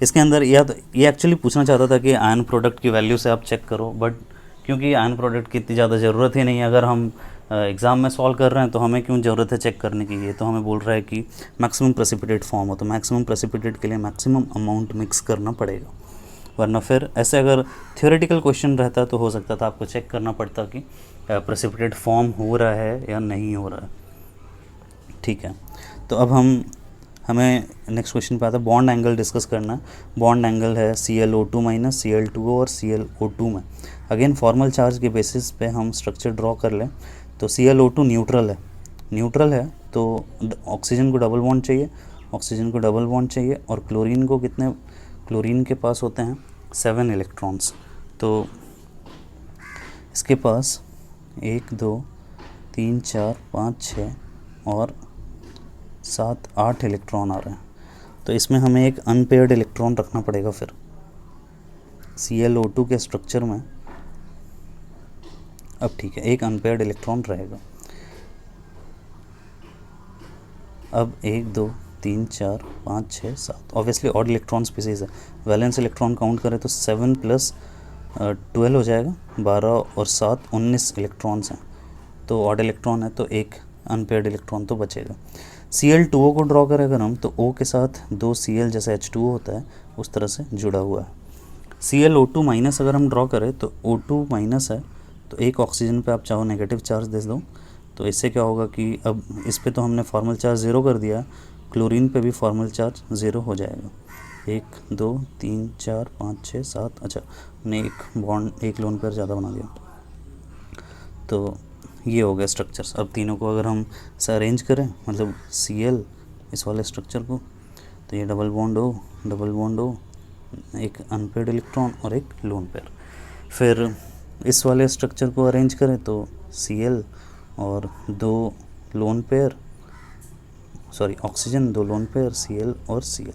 इसके अंदर या तो ये एक्चुअली पूछना चाहता था कि आयन प्रोडक्ट की वैल्यू से आप चेक करो, बट क्योंकि आयन प्रोडक्ट की इतनी ज़्यादा ज़रूरत ही नहीं है, अगर हम एग्ज़ाम में सॉल्व कर रहे हैं तो हमें क्यों ज़रूरत है चेक करने की। ये तो हमें बोल रहा है कि मैक्सिमम प्रेसिपिटेट फॉर्म हो, तो मैक्सिमम प्रेसिपिटेट के लिए मैक्सिमम अमाउंट मिक्स करना पड़ेगा, वरना फिर ऐसे अगर थ्योरेटिकल क्वेश्चन रहता तो हो सकता था आपको चेक करना पड़ता कि प्रेसिपिटेट फॉर्म हो रहा है या नहीं हो रहा है। ठीक है, तो अब हमें नेक्स्ट क्वेश्चन पे आता है, बॉन्ड एंगल डिस्कस करना है। बॉन्ड एंगल है ClO2 माइनस Cl2O और ClO2 में। अगेन फॉर्मल चार्ज के बेसिस पे हम स्ट्रक्चर ड्रॉ कर लें तो ClO2 न्यूट्रल है तो ऑक्सीजन को डबल बॉन्ड चाहिए, और क्लोरीन को कितने, क्लोरीन के पास होते हैं 7 इलेक्ट्रॉन्स। तो इसके पास 1 2 3 4 5 6 और 7 8 इलेक्ट्रॉन आ रहे हैं। तो इसमें हमें एक अनपेयर्ड इलेक्ट्रॉन रखना पड़ेगा फिर ClO2 के स्ट्रक्चर में। अब ठीक है, एक अनपेयर्ड इलेक्ट्रॉन रहेगा। अब 1 2 3 4 5 6 7 ऑब्वियसली ऑड इलेक्ट्रॉन स्पीसीज है। वैलेंस इलेक्ट्रॉन काउंट करें तो 7 + 12 हो जाएगा, 12 और 7 19 इलेक्ट्रॉन्स हैं। तो ऑड इलेक्ट्रॉन है तो एक अनपेयर्ड इलेक्ट्रॉन तो बचेगा। Cl2O को ड्रॉ करें अगर हम, तो O के साथ 2 Cl जैसे H2O होता है उस तरह से जुड़ा हुआ है। ClO2 माइनस अगर हम ड्रॉ करें तो O2 माइनस है, तो एक ऑक्सीजन पे आप चाहो नेगेटिव चार्ज दे दो। तो इससे क्या होगा कि अब इस पे तो हमने फॉर्मल चार्ज 0 कर दिया, क्लोरीन पे भी फॉर्मल चार्ज 0 हो जाएगा। 1 2 3 4 5 6 7, अच्छा हमने एक बॉन्ड, एक लोन पेयर ज़्यादा बना दिया। तो ये हो गया स्ट्रक्चर्स। अब तीनों को अगर हम से अरेंज करें, मतलब Cl इस वाले स्ट्रक्चर को, तो ये डबल बॉन्ड O, एक अनपेयर्ड इलेक्ट्रॉन और एक लोन पेयर। फिर इस वाले स्ट्रक्चर को अरेंज करें तो Cl और 2 lone pair sorry oxygen 2 lone pair Cl और Cl,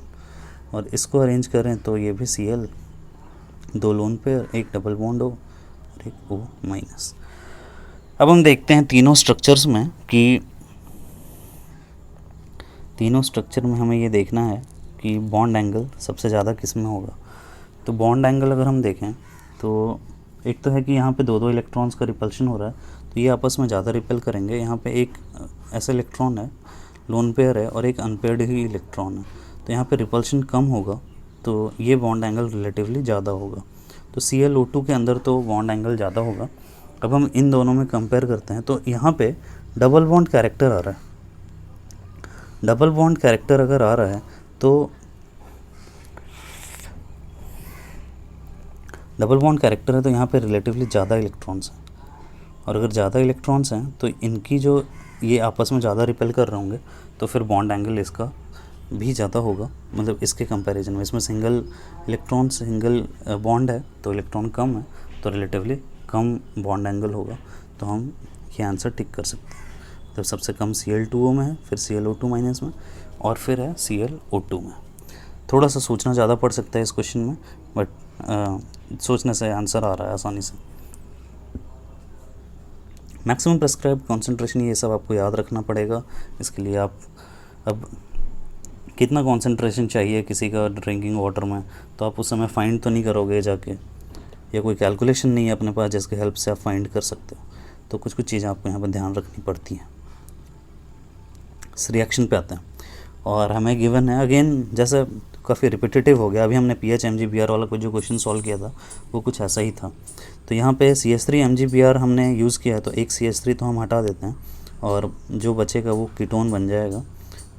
और इसको अरेंज करें तो ये भी Cl 2 लोन पेयर, एक डबल बॉन्ड O और एक O माइनस। अब हम देखते हैं तीनों स्ट्रक्चर्स में कि तीनों स्ट्रक्चर में हमें ये देखना है कि बॉन्ड एंगल सबसे ज़्यादा किस में होगा। तो बॉन्ड एंगल अगर हम देखें तो एक तो है कि यहाँ पे 2 इलेक्ट्रॉन्स का रिपल्शन हो रहा है, तो ये आपस में ज़्यादा रिपेल करेंगे। यहाँ पे एक ऐसा इलेक्ट्रॉन है लोन पेयर है और एक अनपेयर्ड ही इलेक्ट्रॉन है, तो यहाँ पे रिपल्शन कम होगा, तो ये बॉन्ड एंगल रिलेटिवली ज़्यादा होगा। तो ClO2 के अंदर तो बॉन्ड एंगल ज़्यादा होगा। अब हम इन दोनों में कंपेयर करते हैं तो यहाँ पे डबल बॉन्ड कैरेक्टर आ रहा है। डबल बॉन्ड कैरेक्टर अगर आ रहा है तो डबल बॉन्ड कैरेक्टर है तो यहाँ पे रिलेटिवली ज़्यादा इलेक्ट्रॉन्स हैं, और अगर ज़्यादा इलेक्ट्रॉन्स हैं तो इनकी जो ये आपस में ज़्यादा रिपेल कर रहे होंगे, तो फिर बॉन्ड एंगल इसका भी ज़्यादा होगा, मतलब इसके कंपैरिजन में। इसमें सिंगल बॉन्ड है तो इलेक्ट्रॉन कम है, तो रिलेटिवली कम बॉन्ड एंगल होगा, तो हम ये आंसर टिक कर सकते हैं। तो सबसे कम Cl2O में है, फिर ClO2 माइनस में, और फिर है ClO2 में। थोड़ा सा सोचना ज़्यादा पड़ सकता है इस क्वेश्चन में, बट सोचने से आंसर आ रहा है आसानी से। मैक्सिमम प्रेस्क्राइब्ड कॉन्सेंट्रेशन, ये सब आपको याद रखना पड़ेगा। इसके लिए आप अब कितना कॉन्सेंट्रेशन चाहिए किसी का ड्रिंकिंग वाटर में, तो आप उस समय फाइंड तो नहीं करोगे जाके, या कोई कैलकुलेशन नहीं है अपने पास जिसके हेल्प से आप फाइंड कर सकते हो, तो कुछ चीज़ें आपको यहाँ पर ध्यान रखनी पड़ती हैं। इस रिएक्शन पे आते हैं, और हमें गिवन है अगेन, जैसे काफ़ी रिपीटेटिव हो गया, अभी हमने pH MgBr वाला कोई जो क्वेश्चन सॉल्व किया था वो कुछ ऐसा ही था। तो यहाँ पे CH3 MgBr हमने यूज़ किया है, तो एक CH3 तो हम हटा देते हैं और जो बचेगा वो कीटोन बन जाएगा।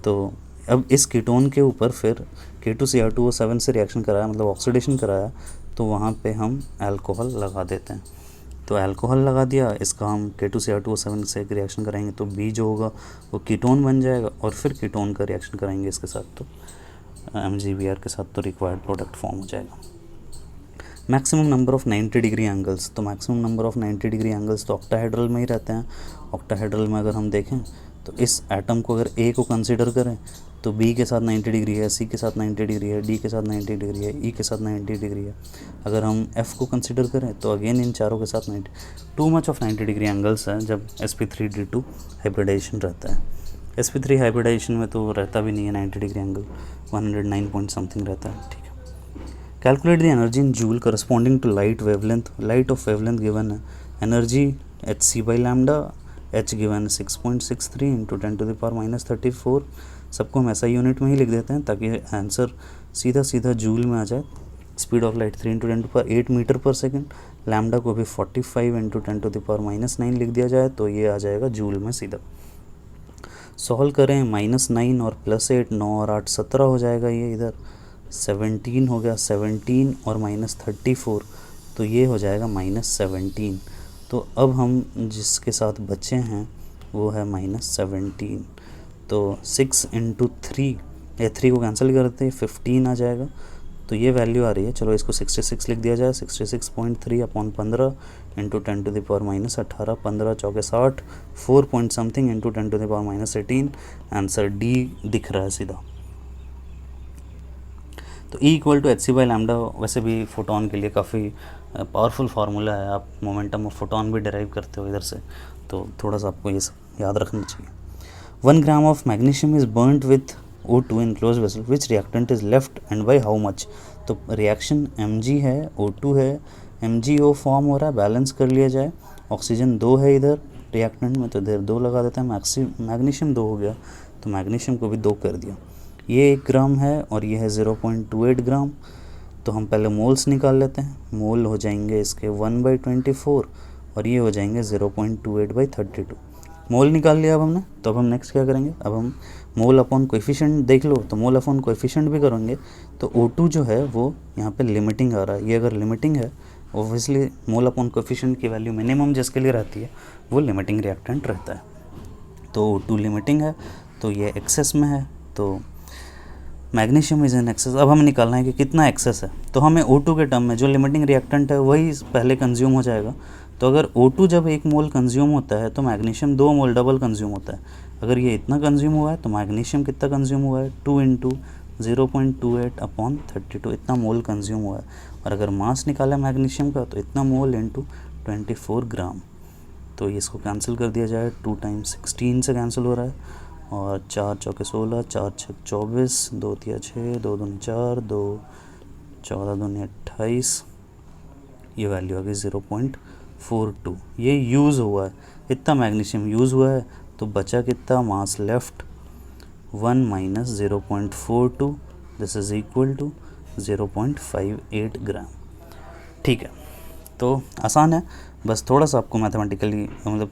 तो अब इस कीटोन के ऊपर फिर K2Cr2O7 से रिएक्शन कराया, मतलब ऑक्सीडेशन कराया, तो वहाँ पे हम अल्कोहल लगा देते हैं। तो अल्कोहल लगा दिया, इसका हम K2Cr2O7 से एक रिएक्शन कराएंगे तो B जो होगा वो कीटोन बन जाएगा, और फिर कीटोन का रिएक्शन कराएंगे इसके साथ, तो MgBr के साथ तो रिक्वायर्ड प्रोडक्ट फॉर्म हो जाएगा। Maximum number of 90 degree angles, तो maximum number of 90 degree angles तो ऑक्टाहेड्रल में ही रहते हैं। ऑक्टाहेड्रल में अगर हम देखें तो इस एटम को अगर A को कंसीडर करें तो B के साथ 90 डिग्री है, C के साथ 90 डिग्री है, D के साथ 90 डिग्री है, E के साथ 90 डिग्री है। अगर हम F को कंसीडर करें तो अगेन इन चारों के साथ 90, too much of 90 degree angles है जब sp3d2 हाइब्रिडाइजेशन रहता है। sp3 हाइब्रिडाइजेशन में तो रहता भी नहीं है 90 डिग्री एंगल, 109 पॉइंट समथिंग रहता है। ठीक है, calculate the energy in joule corresponding to light wavelength. Light of wavelength given है, energy hc/λ, h given 6.63 into 10⁻⁻34। सबको हम ऐसा यूनिट में ही लिख देते हैं ताकि आंसर सीधा सीधा जूल में आ जाए। Speed of light 3 into 10⁸ metre per second, lambda को भी 45 इंटू 10⁻⁹ लिख दिया जाए तो ये आ जाएगा जूल में सीधा। सॉल्व करें, -9 और +8, 9 और 8 17 हो जाएगा, ये इधर 17 हो गया, 17 और -34 तो ये हो जाएगा -17। तो अब हम जिसके साथ बचे हैं वो है -17, तो 6 इंटू 3, या 3 को कैंसिल करते हैं 15 आ जाएगा, तो ये वैल्यू आ रही है। चलो इसको 66 लिख दिया जाए, 66.3 अपॉन 15 इंटू 10⁻⁻18, 15 चौके 60, 4 point something into 10⁻⁻18, answer D दिख रहा है सीधा। तो E = hc/λ वैसे भी फोटोन के लिए काफ़ी पावरफुल फार्मूला है, आप मोमेंटम ऑफ फोटोन भी डिराइव करते हो इधर से, तो थोड़ा सा आपको ये सब याद रखना चाहिए। 1 gram of magnesium is burned with O2 in close vessel, which reactant is left and by how much. तो रिएक्शन Mg है, O2 है, MgO फॉर्म हो रहा है, बैलेंस कर लिया जाए। ऑक्सीजन 2 है इधर रिएक्टेंट में, तो इधर 2 लगा देते हैं। मैग्नीशियम 2 हो गया तो मैग्नीशियम को भी 2 कर दिया। ये 1 ग्राम है और ये है 0.28 ग्राम, तो हम पहले मोल्स निकाल लेते हैं। मोल हो जाएंगे इसके 1/24 और ये हो जाएंगे 0.28/32। मोल निकाल लिया अब हमने, तो अब हम नेक्स्ट क्या करेंगे, अब हम मोल अपॉन कोएफिशिएंट देख लो, तो मोल अपॉन कोएफिशिएंट भी करेंगे। तो O2 जो है वो यहाँ पे लिमिटिंग आ रहा है, ये अगर लिमिटिंग है ऑब्वियसली मोल अपॉन कोएफिशिएंट की वैल्यू मिनिमम जिसके लिए रहती है वो लिमिटिंग रिएक्टेंट रहता है। तो O2 लिमिटिंग है तो ये एक्सेस में है, तो मैग्नीशियम इज इन एक्सेस। अब हमें निकालना है कि कितना एक्सेस है, तो हमें O2 के टर्म में जो लिमिटिंग रिएक्टेंट है वही पहले कंज्यूम हो जाएगा। तो अगर O2 जब 1 मोल कंज्यूम होता है तो मैग्नीशियम 2 मोल डबल कंज्यूम होता है। अगर ये इतना कंज्यूम हुआ है तो मैग्नीशियम कितना कंज्यूम हुआ है, 2 इंटू 0.28/32, इतना मोल कंज्यूम हुआ है। और अगर मास निकाला मैग्नीशियम का तो इतना मोल इंटू 24 ग्राम। तो इसको कैंसिल कर दिया जाए, 2 टाइम्स 16 से कैंसिल हो रहा है, और 4 चौके 16, 4 छः 24, 2 तिया 6, 2 दूनी 4, 2 14 दूनी 28, ये वैल्यू आ गई 0.42। ये यूज़ हुआ है, इतना मैग्नीशियम यूज़ हुआ है, तो बचा कितना mass left, 1 minus 0.42, this is equal to 0.58 gram. ठीक है, तो आसान है, बस थोड़ा सा आपको मैथमेटिकली मतलब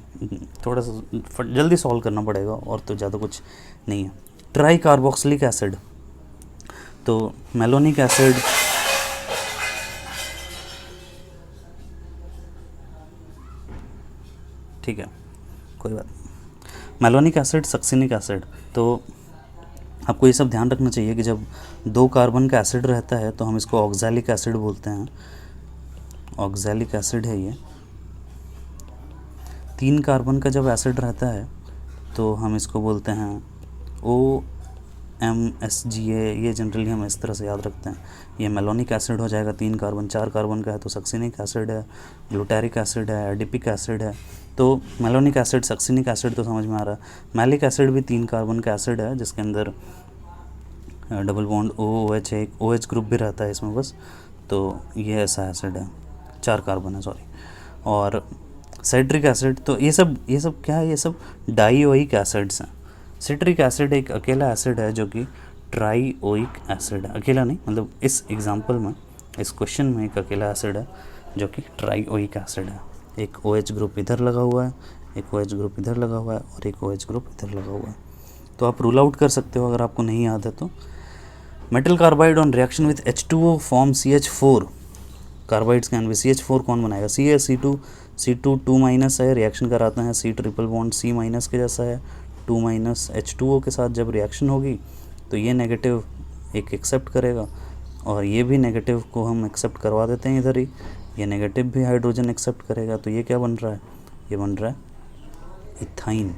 थोड़ा सा जल्दी सॉल्व करना पड़ेगा, और तो ज़्यादा कुछ नहीं है। ट्राई कार्बोक्सिलिक एसिड, तो मेलोनिक एसिड, ठीक है कोई बात नहीं, मेलोनिक एसिड, सक्सिनिक एसिड। तो आपको ये सब ध्यान रखना चाहिए कि जब 2 कार्बन का एसिड रहता है तो हम इसको ऑक्सैलिक एसिड बोलते हैं, ऑक्सैलिक एसिड है ये। 3 कार्बन का जब एसिड रहता है तो हम इसको बोलते हैं OMSGA, ये जनरली हम इस तरह से याद रखते हैं। ये मेलोनिक एसिड हो जाएगा 3 कार्बन, 4 कार्बन का है तो सक्सिनिक एसिड है, ग्लूटारिक एसिड है, एडिपिक एसिड है। तो मेलोनिक एसिड, सक्सिनिक एसिड तो समझ में आ रहा है। मैलिक एसिड भी 3 कार्बन का एसिड है जिसके अंदर डबल बॉन्ड OOH है, एक OH ग्रुप भी रहता है इसमें बस। तो ये ऐसा एसिड है, 4 कार्बन है सॉरी। और साइट्रिक एसिड, तो ये सब क्या है, ये सब डाईओइक एसिड्स हैं। सिट्रिक एसिड एक अकेला एसिड है जो कि ट्राईओइक एसिड है, अकेला नहीं मतलब इस एग्जांपल में, इस क्वेश्चन में एक अकेला एसिड है जो कि ट्राईओइक एसिड है। एक OH ग्रुप इधर लगा हुआ है, एक OH ग्रुप इधर लगा हुआ है, और एक OH ग्रुप इधर लगा हुआ है। तो आप रूल आउट कर सकते हो अगर आपको नहीं याद है तो। Metal carbide on reaction with H2O form CH4, carbides can be CH4 कौन बनाएगा, C2 2 माइनस है, रिएक्शन कराते हैं, C triple bond C minus के जैसा है, 2 माइनस H2O के साथ जब रिएक्शन होगी तो ये नेगेटिव एक एक्सेप्ट करेगा, और ये भी नेगेटिव को हम एक्सेप्ट करवा देते हैं इधर ही, ये नेगेटिव भी हाइड्रोजन एक्सेप्ट करेगा। तो ये क्या बन रहा है, ये बन रहा है इथाइन।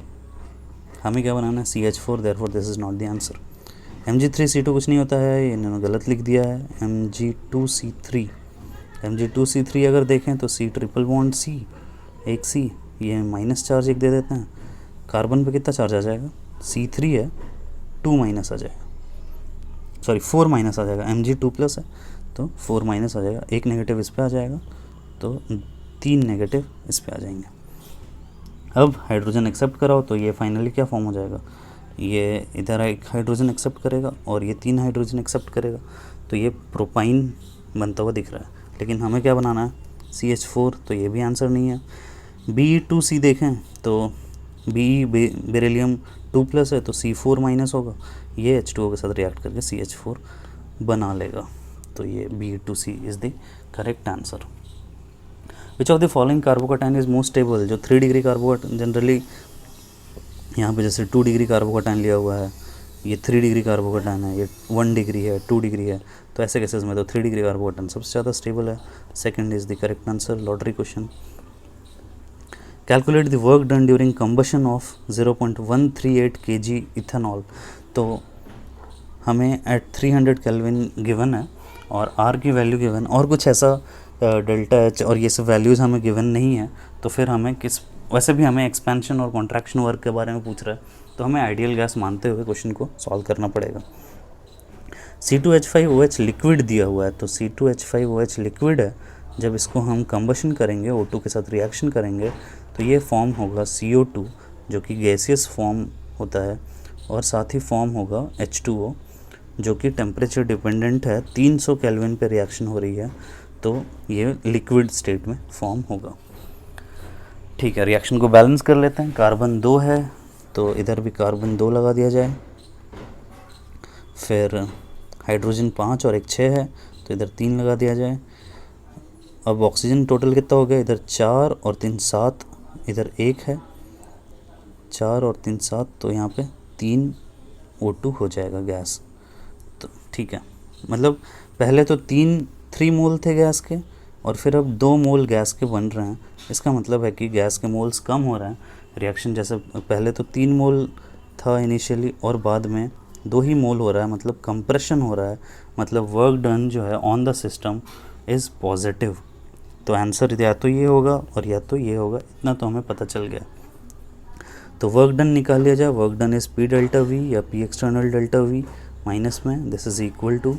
हमें क्या बनाना है, CH4, therefore this is not the answer. Mg3C2 कुछ नहीं होता है, इन्होंने गलत लिख दिया है, Mg2C3 अगर देखें तो C ट्रिपल बॉन्ड C, एक C, ये माइनस चार्ज एक दे देते हैं, कार्बन पे कितना चार्ज आ जाएगा, C3 है, 2 माइनस आ जाएगा, सॉरी 4 माइनस आ जाएगा, Mg2 प्लस है तो 4 माइनस आ जाएगा, एक नेगेटिव इस पे आ जाएगा तो 3 नेगेटिव इस पे आ जाएंगे। अब हाइड्रोजन एक्सेप्ट कराओ तो ये फाइनली क्या फॉर्म हो जाएगा, ये इधर एक हाइड्रोजन एक्सेप्ट करेगा और ये 3 हाइड्रोजन एक्सेप्ट करेगा, तो ये प्रोपाइन बनता हुआ दिख रहा है। लेकिन हमें क्या बनाना है, CH4, तो ये भी आंसर नहीं है। Be2C देखें तो Be बेरिलियम 2 प्लस है तो C4 माइनस होगा, ये H2O के साथ रिएक्ट करके CH4 बना लेगा, तो ये Be2C is the correct answer. Which of the following carbocation is most stable, जो 3 डिग्री कार्बोकैटायन जनरली यहाँ पे जैसे 2 डिग्री कार्बोकैटायन लिया हुआ है, ये 3 डिग्री कार्बोकैटायन है, ये 1 डिग्री है, 2 डिग्री है, तो ऐसे केसेस में तो 3 डिग्री कार्बोकैटायन सबसे ज़्यादा स्टेबल है। Second is the correct answer, lottery question. Calculate the work done during combustion of 0.138 kg ethanol, तो हमें एट 300 केल्विन गिवन है और R की वैल्यू गिवन, और कुछ ऐसा डेल्टा H और ये सब वैल्यूज़ हमें गिवन नहीं है, तो फिर हमें वैसे भी हमें एक्सपेंशन और कॉन्ट्रैक्शन वर्क के बारे में पूछ रहा है, तो हमें आइडियल गैस मानते हुए क्वेश्चन को सॉल्व करना पड़ेगा। C2H5OH लिक्विड दिया हुआ है, तो C2H5OH लिक्विड है, जब इसको हम कंबशन करेंगे, O2 के साथ रिएक्शन करेंगे तो ये फॉर्म होगा CO2 जो कि गैसियस फॉर्म होता है, और साथ ही फॉर्म होगा H2O जो कि टेम्परेचर डिपेंडेंट है, 300 केल्विन पे रिएक्शन हो रही है, तो ये लिक्विड स्टेट में फॉर्म होगा। ठीक है, रिएक्शन को बैलेंस कर लेते हैं। कार्बन 2 है तो इधर भी कार्बन 2 लगा दिया जाए, फिर हाइड्रोजन 5 और एक 6 है तो इधर 3 लगा दिया जाए। अब ऑक्सीजन टोटल कितना हो गया, इधर 4 और 3 7, इधर 1 है, 4 और 3 7, तो यहाँ पे 3 O2 हो जाएगा गैस। तो ठीक है, मतलब पहले तो 3 मोल थे गैस के, और फिर अब 2 मोल गैस के बन रहे हैं, इसका मतलब है कि गैस के मोल्स कम हो रहे हैं। रिएक्शन जैसे पहले तो 3 मोल था इनिशियली और बाद में 2 ही मोल हो रहा है, मतलब कंप्रेशन हो रहा है, मतलब वर्क डन जो है on the system is positive. तो आंसर या तो ये होगा और या तो ये होगा, इतना तो हमें पता चल गया। तो वर्क डन निकाल लिया जाए, work done is P delta V या P external delta V minus में दिस इज़ इक्वल टू,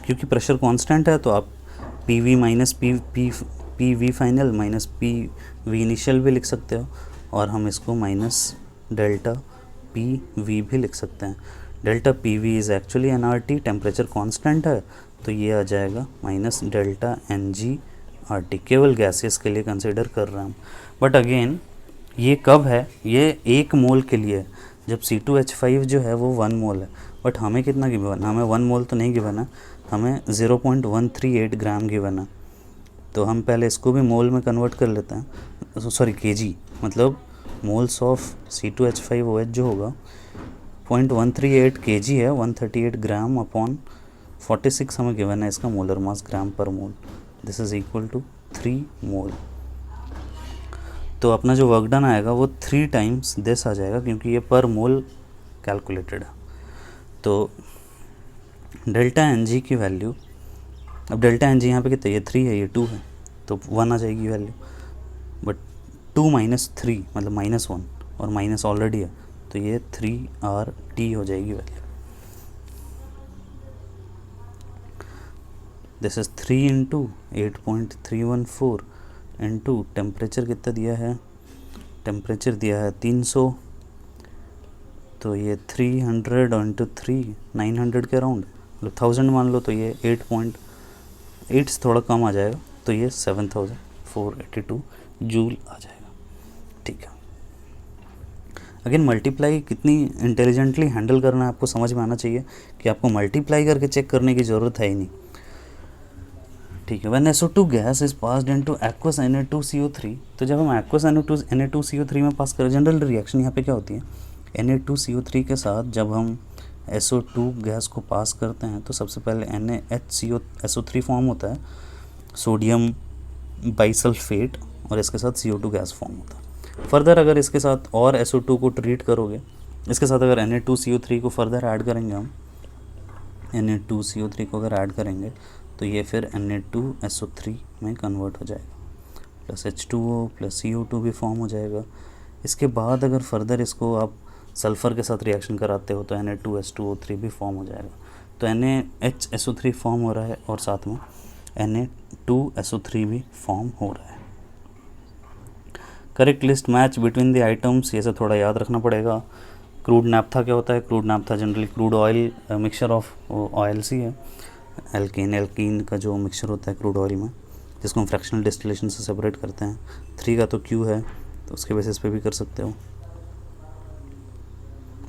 क्योंकि प्रेशर कांस्टेंट है तो आप P V minus P V final minus P V initial भी लिख सकते हो, और हम इसको माइनस डेल्टा पी वी भी लिख सकते हैं। Delta P V is actually N R T, temperature constant है तो ये आ जाएगा minus delta N G R T. केवल गैसेस के लिए कंसिडर कर रहे हैं हम, बट अगेन ये कब है, ये 1 मोल के लिए, जब C2H5 जो है वो 1 मोल है। बट हमें कितना गिवन है, हमें 1 मोल तो नहीं गिवन है, हमें 0.138 ग्राम गिवन है। तो हम पहले इसको भी मोल में कन्वर्ट कर लेते हैं, सॉरी केजी, मतलब मोल्स ऑफ C2H5OH जो होगा 0.138 kg है, 138 ग्राम अपॉन 46 हमें गिवन है इसका molar mass gram per mole, this is equal to 3 मोल। तो अपना जो वर्क डन आएगा वो 3 टाइम्स दिस आ जाएगा, क्योंकि ये पर मोल कैलकुलेटेड है। तो डेल्टा एन जी की वैल्यू, अब डेल्टा एन जी यहाँ पे कितना, ये 3 है, ये 2 है, तो 1 आ जाएगी वैल्यू, बट 2 माइनस 3 मतलब -1 और माइनस ऑलरेडी है, तो ये 3RT हो जाएगी value. This is 3 into 8.314 into temperature कितना दिया है, टेम्परेचर दिया है 300, तो ये 300 इंटू 3 900 के अराउंड, मतलब 1000 मान लो, तो ये 8.8 से थोड़ा कम आ जाएगा, तो ये 7482 जूल आ जाएगा। ठीक है, अगेन मल्टीप्लाई कितनी इंटेलिजेंटली हैंडल करना है आपको समझ में आना चाहिए कि आपको मल्टीप्लाई करके चेक करने की ज़रूरत है ही नहीं। ठीक है, when SO2 gas is passed into aqueous Na2CO3, तो जब हम एक्वस Na2CO3 में पास करें, जनरल रिएक्शन यहाँ पे क्या होती है, Na2CO3 के साथ जब हम SO2 गैस को पास करते हैं तो सबसे पहले NaHCO3 फॉर्म होता है, सोडियम बाइसल्फेट, और इसके साथ CO2 गैस फॉर्म होता है। फर्दर अगर इसके साथ और SO2 को ट्रीट करोगे, इसके साथ अगर Na2CO3 को फर्दर ऐड करेंगे हम, Na2CO3 को अगर ऐड करेंगे तो ये फिर Na2SO3 में कन्वर्ट हो जाएगा, प्लस H2O प्लस CO2 भी फॉर्म हो जाएगा। इसके बाद अगर फर्दर इसको आप सल्फ़र के साथ रिएक्शन कराते हो तो Na2H2O3 भी फॉर्म हो जाएगा। तो NaHSO3 फॉर्म हो रहा है और साथ में Na2SO3 भी फॉर्म हो रहा है। Correct list match between the items, ये सब थोड़ा याद रखना पड़ेगा। क्रूड नैप्था क्या होता है, crude naphtha generally crude oil mixture of oils ही है, एल्कीन का जो मिक्सचर होता है क्रूड ऑयल में, जिसको हम फ्रैक्शनल डिस्टिलेशन से सेपरेट करते हैं। 3 का तो Q है, तो उसके बेसिस पे भी कर सकते हो,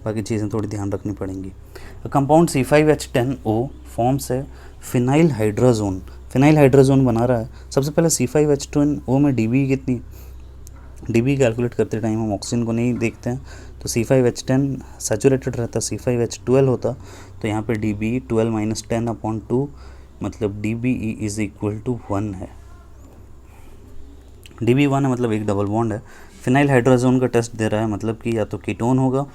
बाकी चीज़ें थोड़ी ध्यान रखनी पड़ेंगी। कंपाउंड C5H10O फॉर्म्स है फिनाइल हाइड्राजोन, फिनाइल हाइड्राजोन बना रहा है। सबसे पहले C5H10O में dB कितनी, dB कैलकुलेट करते टाइम हम ऑक्सीजन को नहीं देखते हैं, तो C5H10 सैचुरेटेड रहता, C5H12 होता, तो यहाँ पे dB 12 - 10/2 मतलब dBe इज इक्वल टू 1 है। dB 1 है मतलब एक डबल बॉन्ड है। फिनाइल हाइड्राजोन का टेस्ट दे रहा है, मतलब कि या तो कीटोन होगा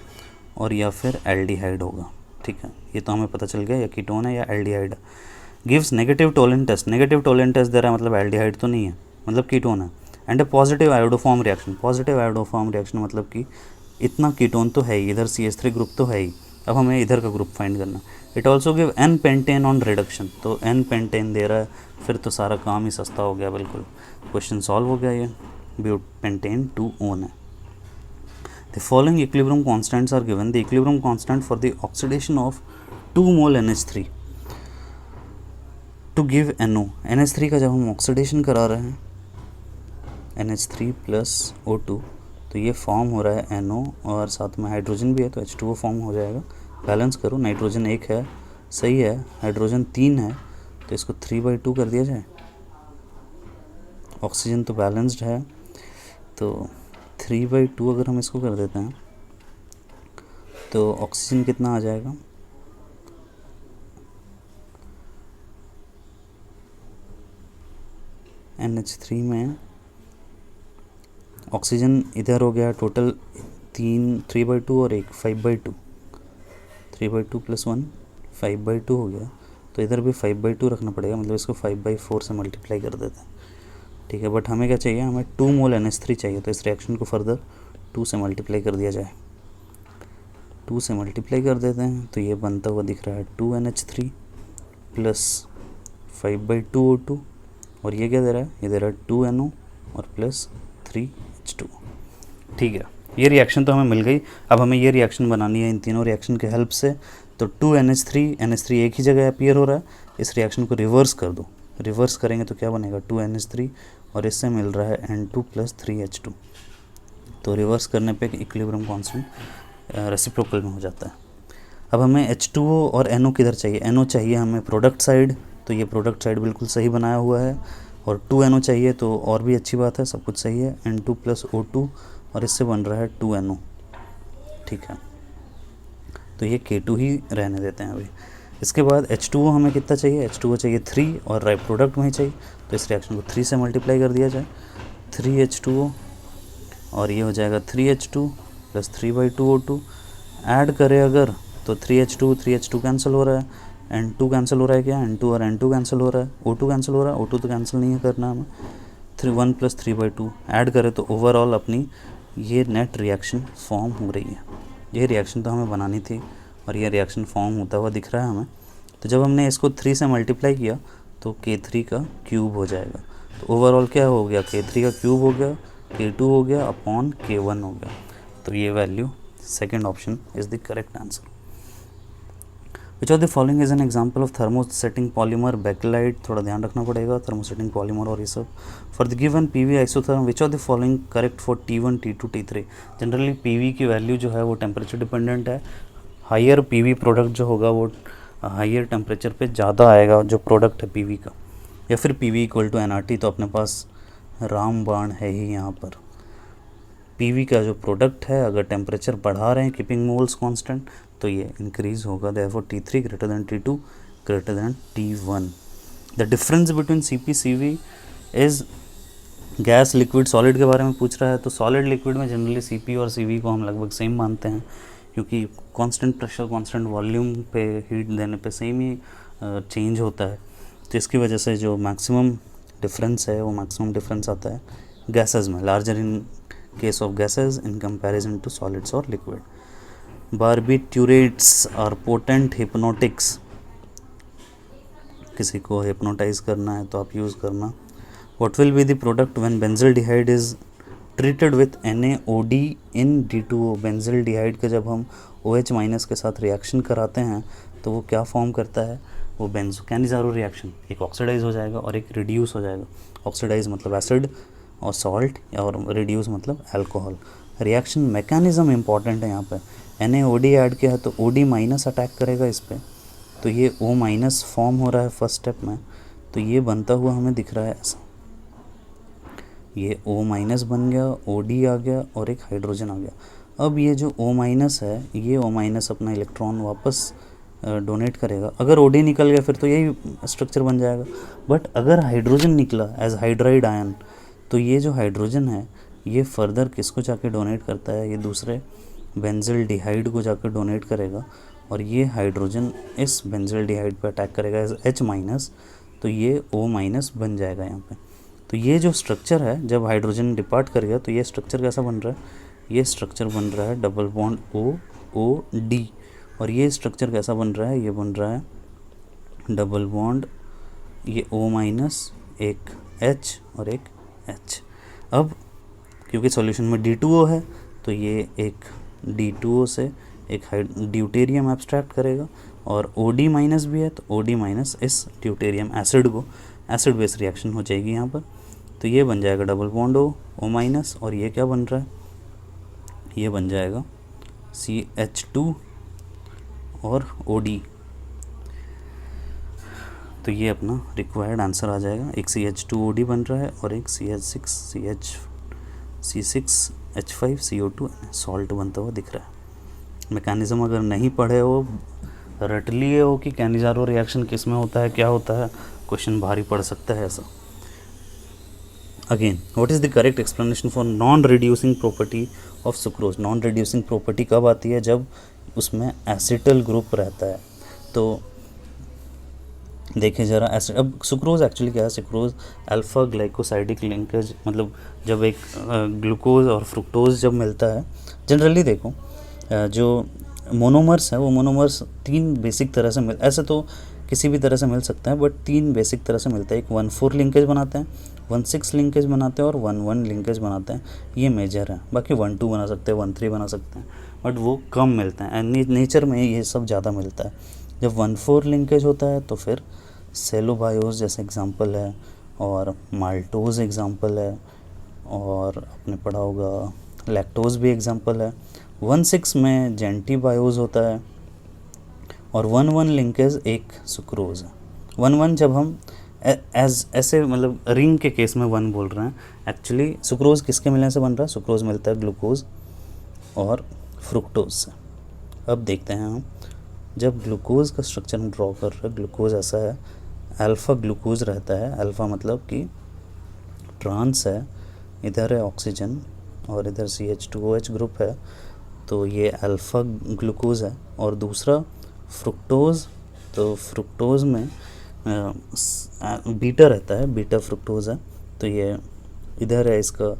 और या फिर एल्डिहाइड होगा। ठीक है, ये तो हमें पता चल गया, या कीटोन है या एल्डिहाइड है। Gives negative Tollens test, negative Tollens test दे रहा है, मतलब एल्डिहाइड तो नहीं है, मतलब कीटोन है। And A positive iodoform reaction, positive iodoform reaction मतलब कि इतना कीटोन तो है ही, इधर CH3 ग्रुप तो है ही, अब हमें इधर का ग्रुप फाइंड करना। It also give N pentane on reduction, तो N पेंटेन दे रहा है, फिर तो सारा काम ही सस्ता हो गया, बिल्कुल क्वेश्चन सॉल्व हो गया। ये ब्यूट पेंटेन 2 ओन है। The following equilibrium constants are given. The equilibrium constant for the oxidation of 2 mole NH3 to give NO. NH3 का जब हम ऑक्सीडेशन करा रहे हैं NH3 प्लस O2, तो ये फॉर्म हो रहा है NO और साथ में हाइड्रोजन भी है, तो H2O फॉर्म हो जाएगा। बैलेंस करो, नाइट्रोजन 1 है, सही है, हाइड्रोजन 3 है, तो इसको 3/2 कर दिया जाए। ऑक्सीजन तो बैलेंस्ड है, तो 3/2 अगर हम इसको कर देते हैं तो ऑक्सीजन कितना आ जाएगा, NH3 में ऑक्सीजन इधर हो गया टोटल 3/2 और एक 5/2, 3/2 + 1 5/2 हो गया, तो इधर भी 5/2 रखना पड़ेगा, मतलब इसको 5/4 से मल्टीप्लाई कर देते हैं, ठीक है। बट हमें क्या चाहिए, हमें 2 मोल NH3 चाहिए, तो इस रिएक्शन को फर्दर 2 से मल्टीप्लाई कर दिया जाए, 2 से मल्टीप्लाई कर देते हैं, तो ये बनता हुआ दिख रहा है 2NH3 + 5/2 O2, और ये क्या दे रहा है, ये दे रहा है 2NO और प्लस 3H2, ठीक है। ये रिएक्शन तो हमें मिल गई। अब हमें ये रिएक्शन बनानी है इन तीनों रिएक्शन के हेल्प से। तो 2NH3 एक ही जगह अपीयर हो रहा है, इस रिएक्शन को रिवर्स कर दो, रिवर्स करेंगे तो क्या बनेगा 2NH3 और इससे मिल रहा है N2 + 3H2, तो रिवर्स करने पे इक्विलिब्रियम कांस्टेंट रेसिप्रोकल में हो जाता है। अब हमें H2O और NO किधर चाहिए, NO चाहिए हमें प्रोडक्ट साइड, तो ये प्रोडक्ट साइड बिल्कुल सही बनाया हुआ है, और 2NO चाहिए तो और भी अच्छी बात है, सब कुछ सही है, N2 + O2 और इससे बन रहा है 2NO, ठीक है। तो ये K2 ही रहने देते हैं अभी। इसके बाद H2O हमें कितना चाहिए, H2O चाहिए 3 और राइट प्रोडक्ट में ही चाहिए, तो इस रिएक्शन को 3 से मल्टीप्लाई कर दिया जाए, 3H2O और ये हो जाएगा 3H2 + 3/2 O2, ऐड करें अगर तो 3H2 कैंसिल हो रहा है, N2 कैंसिल हो रहा है, क्या N2 और N2 कैंसिल हो रहा है, O2 कैंसिल हो रहा है, O2 तो कैंसिल नहीं है करना हमें, 1 + 3/2 ऐड करें तो ओवरऑल अपनी ये नेट रिएक्शन फॉर्म हो रही है। ये रिएक्शन तो हमें बनानी थी और ये रिएक्शन फॉर्म होता हुआ दिख रहा है हमें। तो जब हमने इसको 3 से मल्टीप्लाई किया तो K3 का क्यूब हो जाएगा, तो ओवरऑल क्या हो गया, K3 का क्यूब हो गया, K2 हो गया अपॉन K1 हो गया, तो ये value second option is the correct answer. Which of the following is an example of thermosetting polymer bakelite, थोड़ा ध्यान रखना पड़ेगा थर्मोसेटिंग पॉलीमर और ये सब। For the given PV isotherm which of the following correct for T1 T2 T3। Generally PV की value जो है वो टेम्परेचर डिपेंडेंट है, हायर PV प्रोडक्ट जो होगा वो हायर टेम्परेचर पे ज़्यादा आएगा जो प्रोडक्ट है PV का, या फिर PV = nRT, तो अपने पास रामबाण है ही यहाँ पर। PV का जो प्रोडक्ट है अगर टेम्परेचर बढ़ा रहे हैं कीपिंग मोल्स कांस्टेंट तो ये इंक्रीज होगा, therefore T3 > T2 > T1। The difference between CP CV is gas liquid solid के बारे में पूछ रहा है, तो सॉलिड लिक्विड में जनरली CP और CV को हम लगभग सेम मानते हैं, क्योंकि कांस्टेंट प्रेशर कांस्टेंट वॉल्यूम पे हीट देने पे सेम ही चेंज होता है, तो इसकी वजह से जो मैक्सिमम डिफरेंस है वो मैक्सिमम डिफरेंस आता है गैसेस में, larger in case of gases in comparison to solids और liquid. Barbiturates are potent hypnotics, किसी को हिप्नोटाइज करना है तो आप यूज़ करना। What will be the product when benzaldehyde is treated with NaOD in D2O। Benzaldehyde का जब हम OH- के साथ रिएक्शन कराते हैं तो वो क्या फॉर्म करता है, वो बेंजोकैनिज़ारो रिएक्शन, एक ऑक्सीडाइज हो जाएगा और एक रिड्यूस हो जाएगा। ऑक्सीडाइज मतलब एसिड और सॉल्ट, और रिड्यूस मतलब अल्कोहल। रिएक्शन मैकेनिज़्म इंपॉर्टेंट है यहाँ पे। NaOD ऐड किया है तो OD- अटैक करेगा इस पर, तो ये O- फॉर्म हो रहा है फर्स्ट स्टेप में, तो ये बनता हुआ हमें दिख रहा है ऐसा, ये O- बन गया, OD आ गया और एक हाइड्रोजन आ गया। अब ये जो O- है ये O- अपना इलेक्ट्रॉन वापस डोनेट करेगा। अगर OD निकल गया फिर तो यही स्ट्रक्चर बन जाएगा, बट अगर हाइड्रोजन निकला एज हाइड्राइड आयन तो ये जो हाइड्रोजन है ये फर्दर किसको जाके डोनेट करता है, ये दूसरे बेंजल्डिहाइड को जाकर डोनेट करेगा, और ये हाइड्रोजन इस बेंजल्डिहाइड पर अटैक करेगा एज H-, तो ये O- बन जाएगा यहाँ पे। तो ये जो स्ट्रक्चर है जब हाइड्रोजन डिपार्ट कर गया तो ये स्ट्रक्चर कैसा बन रहा है, ये स्ट्रक्चर बन रहा है डबल बॉन्ड OOD, और ये स्ट्रक्चर कैसा बन रहा है, ये बन रहा है डबल बॉन्ड, ये O- एक H और एक H। अब क्योंकि सॉल्यूशन में D2O है तो ये एक D2O से एक ड्यूटेरियम एब्स्ट्रैक्ट करेगा, और OD- भी है तो OD- इस ड्यूटेरियम एसिड को एसिड बेस रिएक्शन हो जाएगी यहाँ पर, तो ये बन जाएगा डबल बॉन्ड O- और ये क्या बन रहा है, ये बन जाएगा CH2 और OD। तो ये अपना रिक्वायर्ड आंसर आ जाएगा, एक CH2OD बन रहा है और एक C6H5CO2 सॉल्ट बनता हुआ दिख रहा है। मैकेनिज़्म अगर नहीं पढ़े हो, रट लिए हो कि कैनिज़ारो रिएक्शन किस में होता है क्या होता है, क्वेश्चन भारी पड़ सकता है ऐसा। Again what is the correct explanation for non reducing property of sucrose. Non reducing property कब आती है? जब उसमें एसिटल ग्रुप रहता है। तो देखिए ज़रा एसिड, अब सुक्रोज एक्चुअली क्या है? सुक्रोज अल्फ़ा ग्लाइकोसाइडिक लिंकेज, मतलब जब एक ग्लूकोज और फ्रुक्टोज जब मिलता है, जनरली देखो जो मोनोमर्स है वो मोनोमर्स 3 बेसिक तरह से ऐसे तो किसी भी तरह से मिल सकता है, बट 3 बेसिक तरह से मिलता है। एक 1,4 लिंकेज बनाते हैं, 1,6 लिंकेज बनाते हैं और 1,1 लिंकेज बनाते हैं, ये मेजर है। बाकी 1,2 बना सकते हैं, 1,3 बना सकते हैं, बट वो कम मिलते हैं। नेचर में ये सब ज़्यादा मिलता है। जब 1,4 लिंकेज होता है तो फिर सेलोबायोज जैसे एग्जांपल है, और माल्टोज एग्जांपल है, और आपने पढ़ा होगा लैक्टोज भी एग्जांपल है। 1,6 में जेंटीबायोज होता है, और 1,1 लिंकेज एक सुक्रोज है। 1,1 जब हम ऐसे मतलब रिंग के केस में 1 बोल रहे हैं, एक्चुअली सुक्रोज किसके मिलने से बन रहा है? सुक्रोज मिलता है ग्लूकोज और फ्रुक्टोज से। अब देखते हैं हम, जब ग्लूकोज का स्ट्रक्चर हम ड्रॉ कर रहे हैं, ग्लूकोज ऐसा है, अल्फ़ा ग्लूकोज रहता है। अल्फ़ा मतलब कि ट्रांस है, इधर है ऑक्सीजन और इधर CH2OH ग्रुप है, तो ये अल्फ़ा ग्लूकोज है। और दूसरा फ्रुक्टोज, तो फ्रुक्टोज में बीटा रहता है, बीटा फ्रुक्टोज है, तो ये इधर है इसका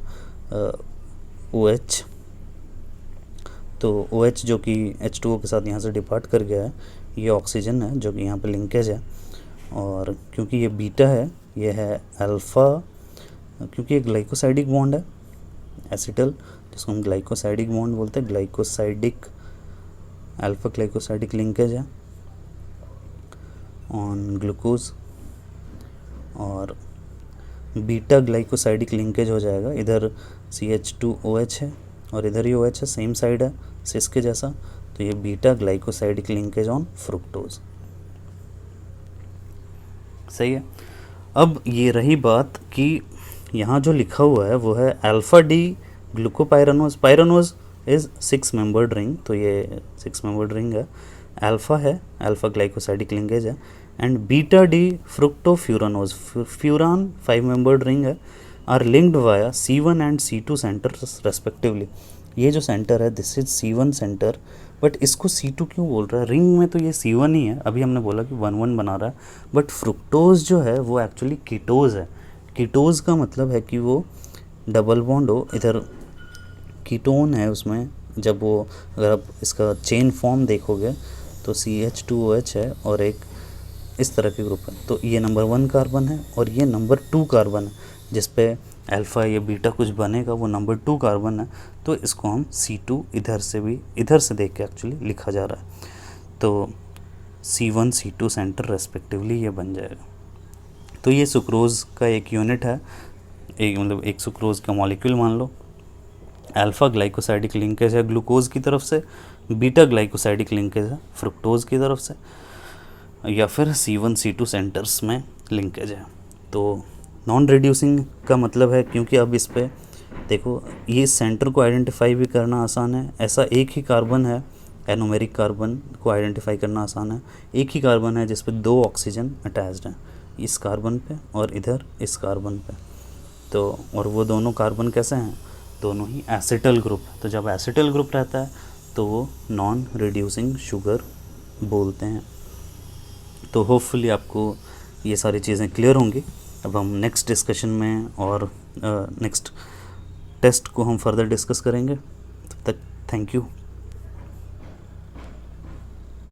OH, तो OH जो कि H2O के साथ यहाँ से डिपार्ट कर गया है, ये ऑक्सीजन है जो कि यहाँ पे लिंकेज है। और क्योंकि ये बीटा है, ये है अल्फ़ा, क्योंकि ये ग्लाइकोसाइडिक बॉन्ड है, एसिटल जिसको हम ग्लाइकोसाइडिक बॉन्ड बोलते हैं, ग्लाइकोसाइडिक अल्फ़ा ग्लाइकोसाइडिक लिंकेज है ऑन ग्लूकोज, और बीटा ग्लाइकोसाइडिक लिंकेज हो जाएगा, इधर CH2OH है और इधर ही OH है, सेम साइड है सिस के जैसा, तो ये beta glycosidic linkage on fructose. सही है। अब ये रही बात कि यहाँ जो लिखा हुआ है वो है alpha D glucopyranose. Pyranose is 6 membered ring, तो ये 6 मेंबर्ड रिंग है। अल्फ़ा है, अल्फ़ा ग्लाइकोसाइडिक लिंकेज है, and beta D fructofuranose, furan 5 membered ring है, are linked via C1 and C2 centres respectively. ये जो सेंटर है this is C1 centre, but इसको C2 क्यों बोल रहा है? रिंग में तो ये C1 ही है, अभी हमने बोला कि 1,1 बना रहा है, बट फ्रुक्टोज जो है वो एक्चुअली कीटोज है। कीटोज का मतलब है कि वो डबल बॉन्ड हो, इधर कीटोन है उसमें, जब वो अगर आप इसका चेन फॉर्म देखोगे तो CH2OH है और एक इस तरह के ग्रुप है, तो ये नंबर 1 कार्बन है और ये नंबर 2 कार्बन है, जिस पे अल्फ़ा या बीटा कुछ बनेगा वो नंबर 2 कार्बन है, तो इसको हम C2 इधर से भी, इधर से देख के एक्चुअली लिखा जा रहा है, तो C1 C2 सेंटर रेस्पेक्टिवली ये बन जाएगा। तो ये सुक्रोज़ का एक यूनिट है, एक मतलब एक सुक्रोज़ का मॉलिक्यूल मान लो, अल्फ़ा ग्लाइकोसाइडिक लिंकेज है ग्लूकोज की तरफ से, बीटा ग्लाइकोसाइडिक लिंकेज है फ्रुक्टोज की तरफ से, या फिर C1 C2 सेंटर्स में लिंकेज है। तो नॉन रिड्यूसिंग का मतलब है, क्योंकि अब इस पे देखो ये सेंटर को आइडेंटिफाई भी करना आसान है, ऐसा एक ही कार्बन है, एनोमेरिक कार्बन को आइडेंटिफाई करना आसान है, एक ही कार्बन है जिस पे 2 ऑक्सीजन अटैच्ड हैं, इस कार्बन पे और इधर इस कार्बन पे, तो और वो दोनों कार्बन कैसे हैं? दोनों ही एसिटल ग्रुप। तो जब एसिटल ग्रुप रहता है तो वो नॉन रिड्यूसिंग शुगर बोलते हैं। तो होपफुली आपको ये सारी चीज़ें क्लियर होंगी। अब हम नेक्स्ट डिस्कशन में और नेक्स्ट टेस्ट को हम फर्दर डिस्कस करेंगे। तब तक थैंक यू।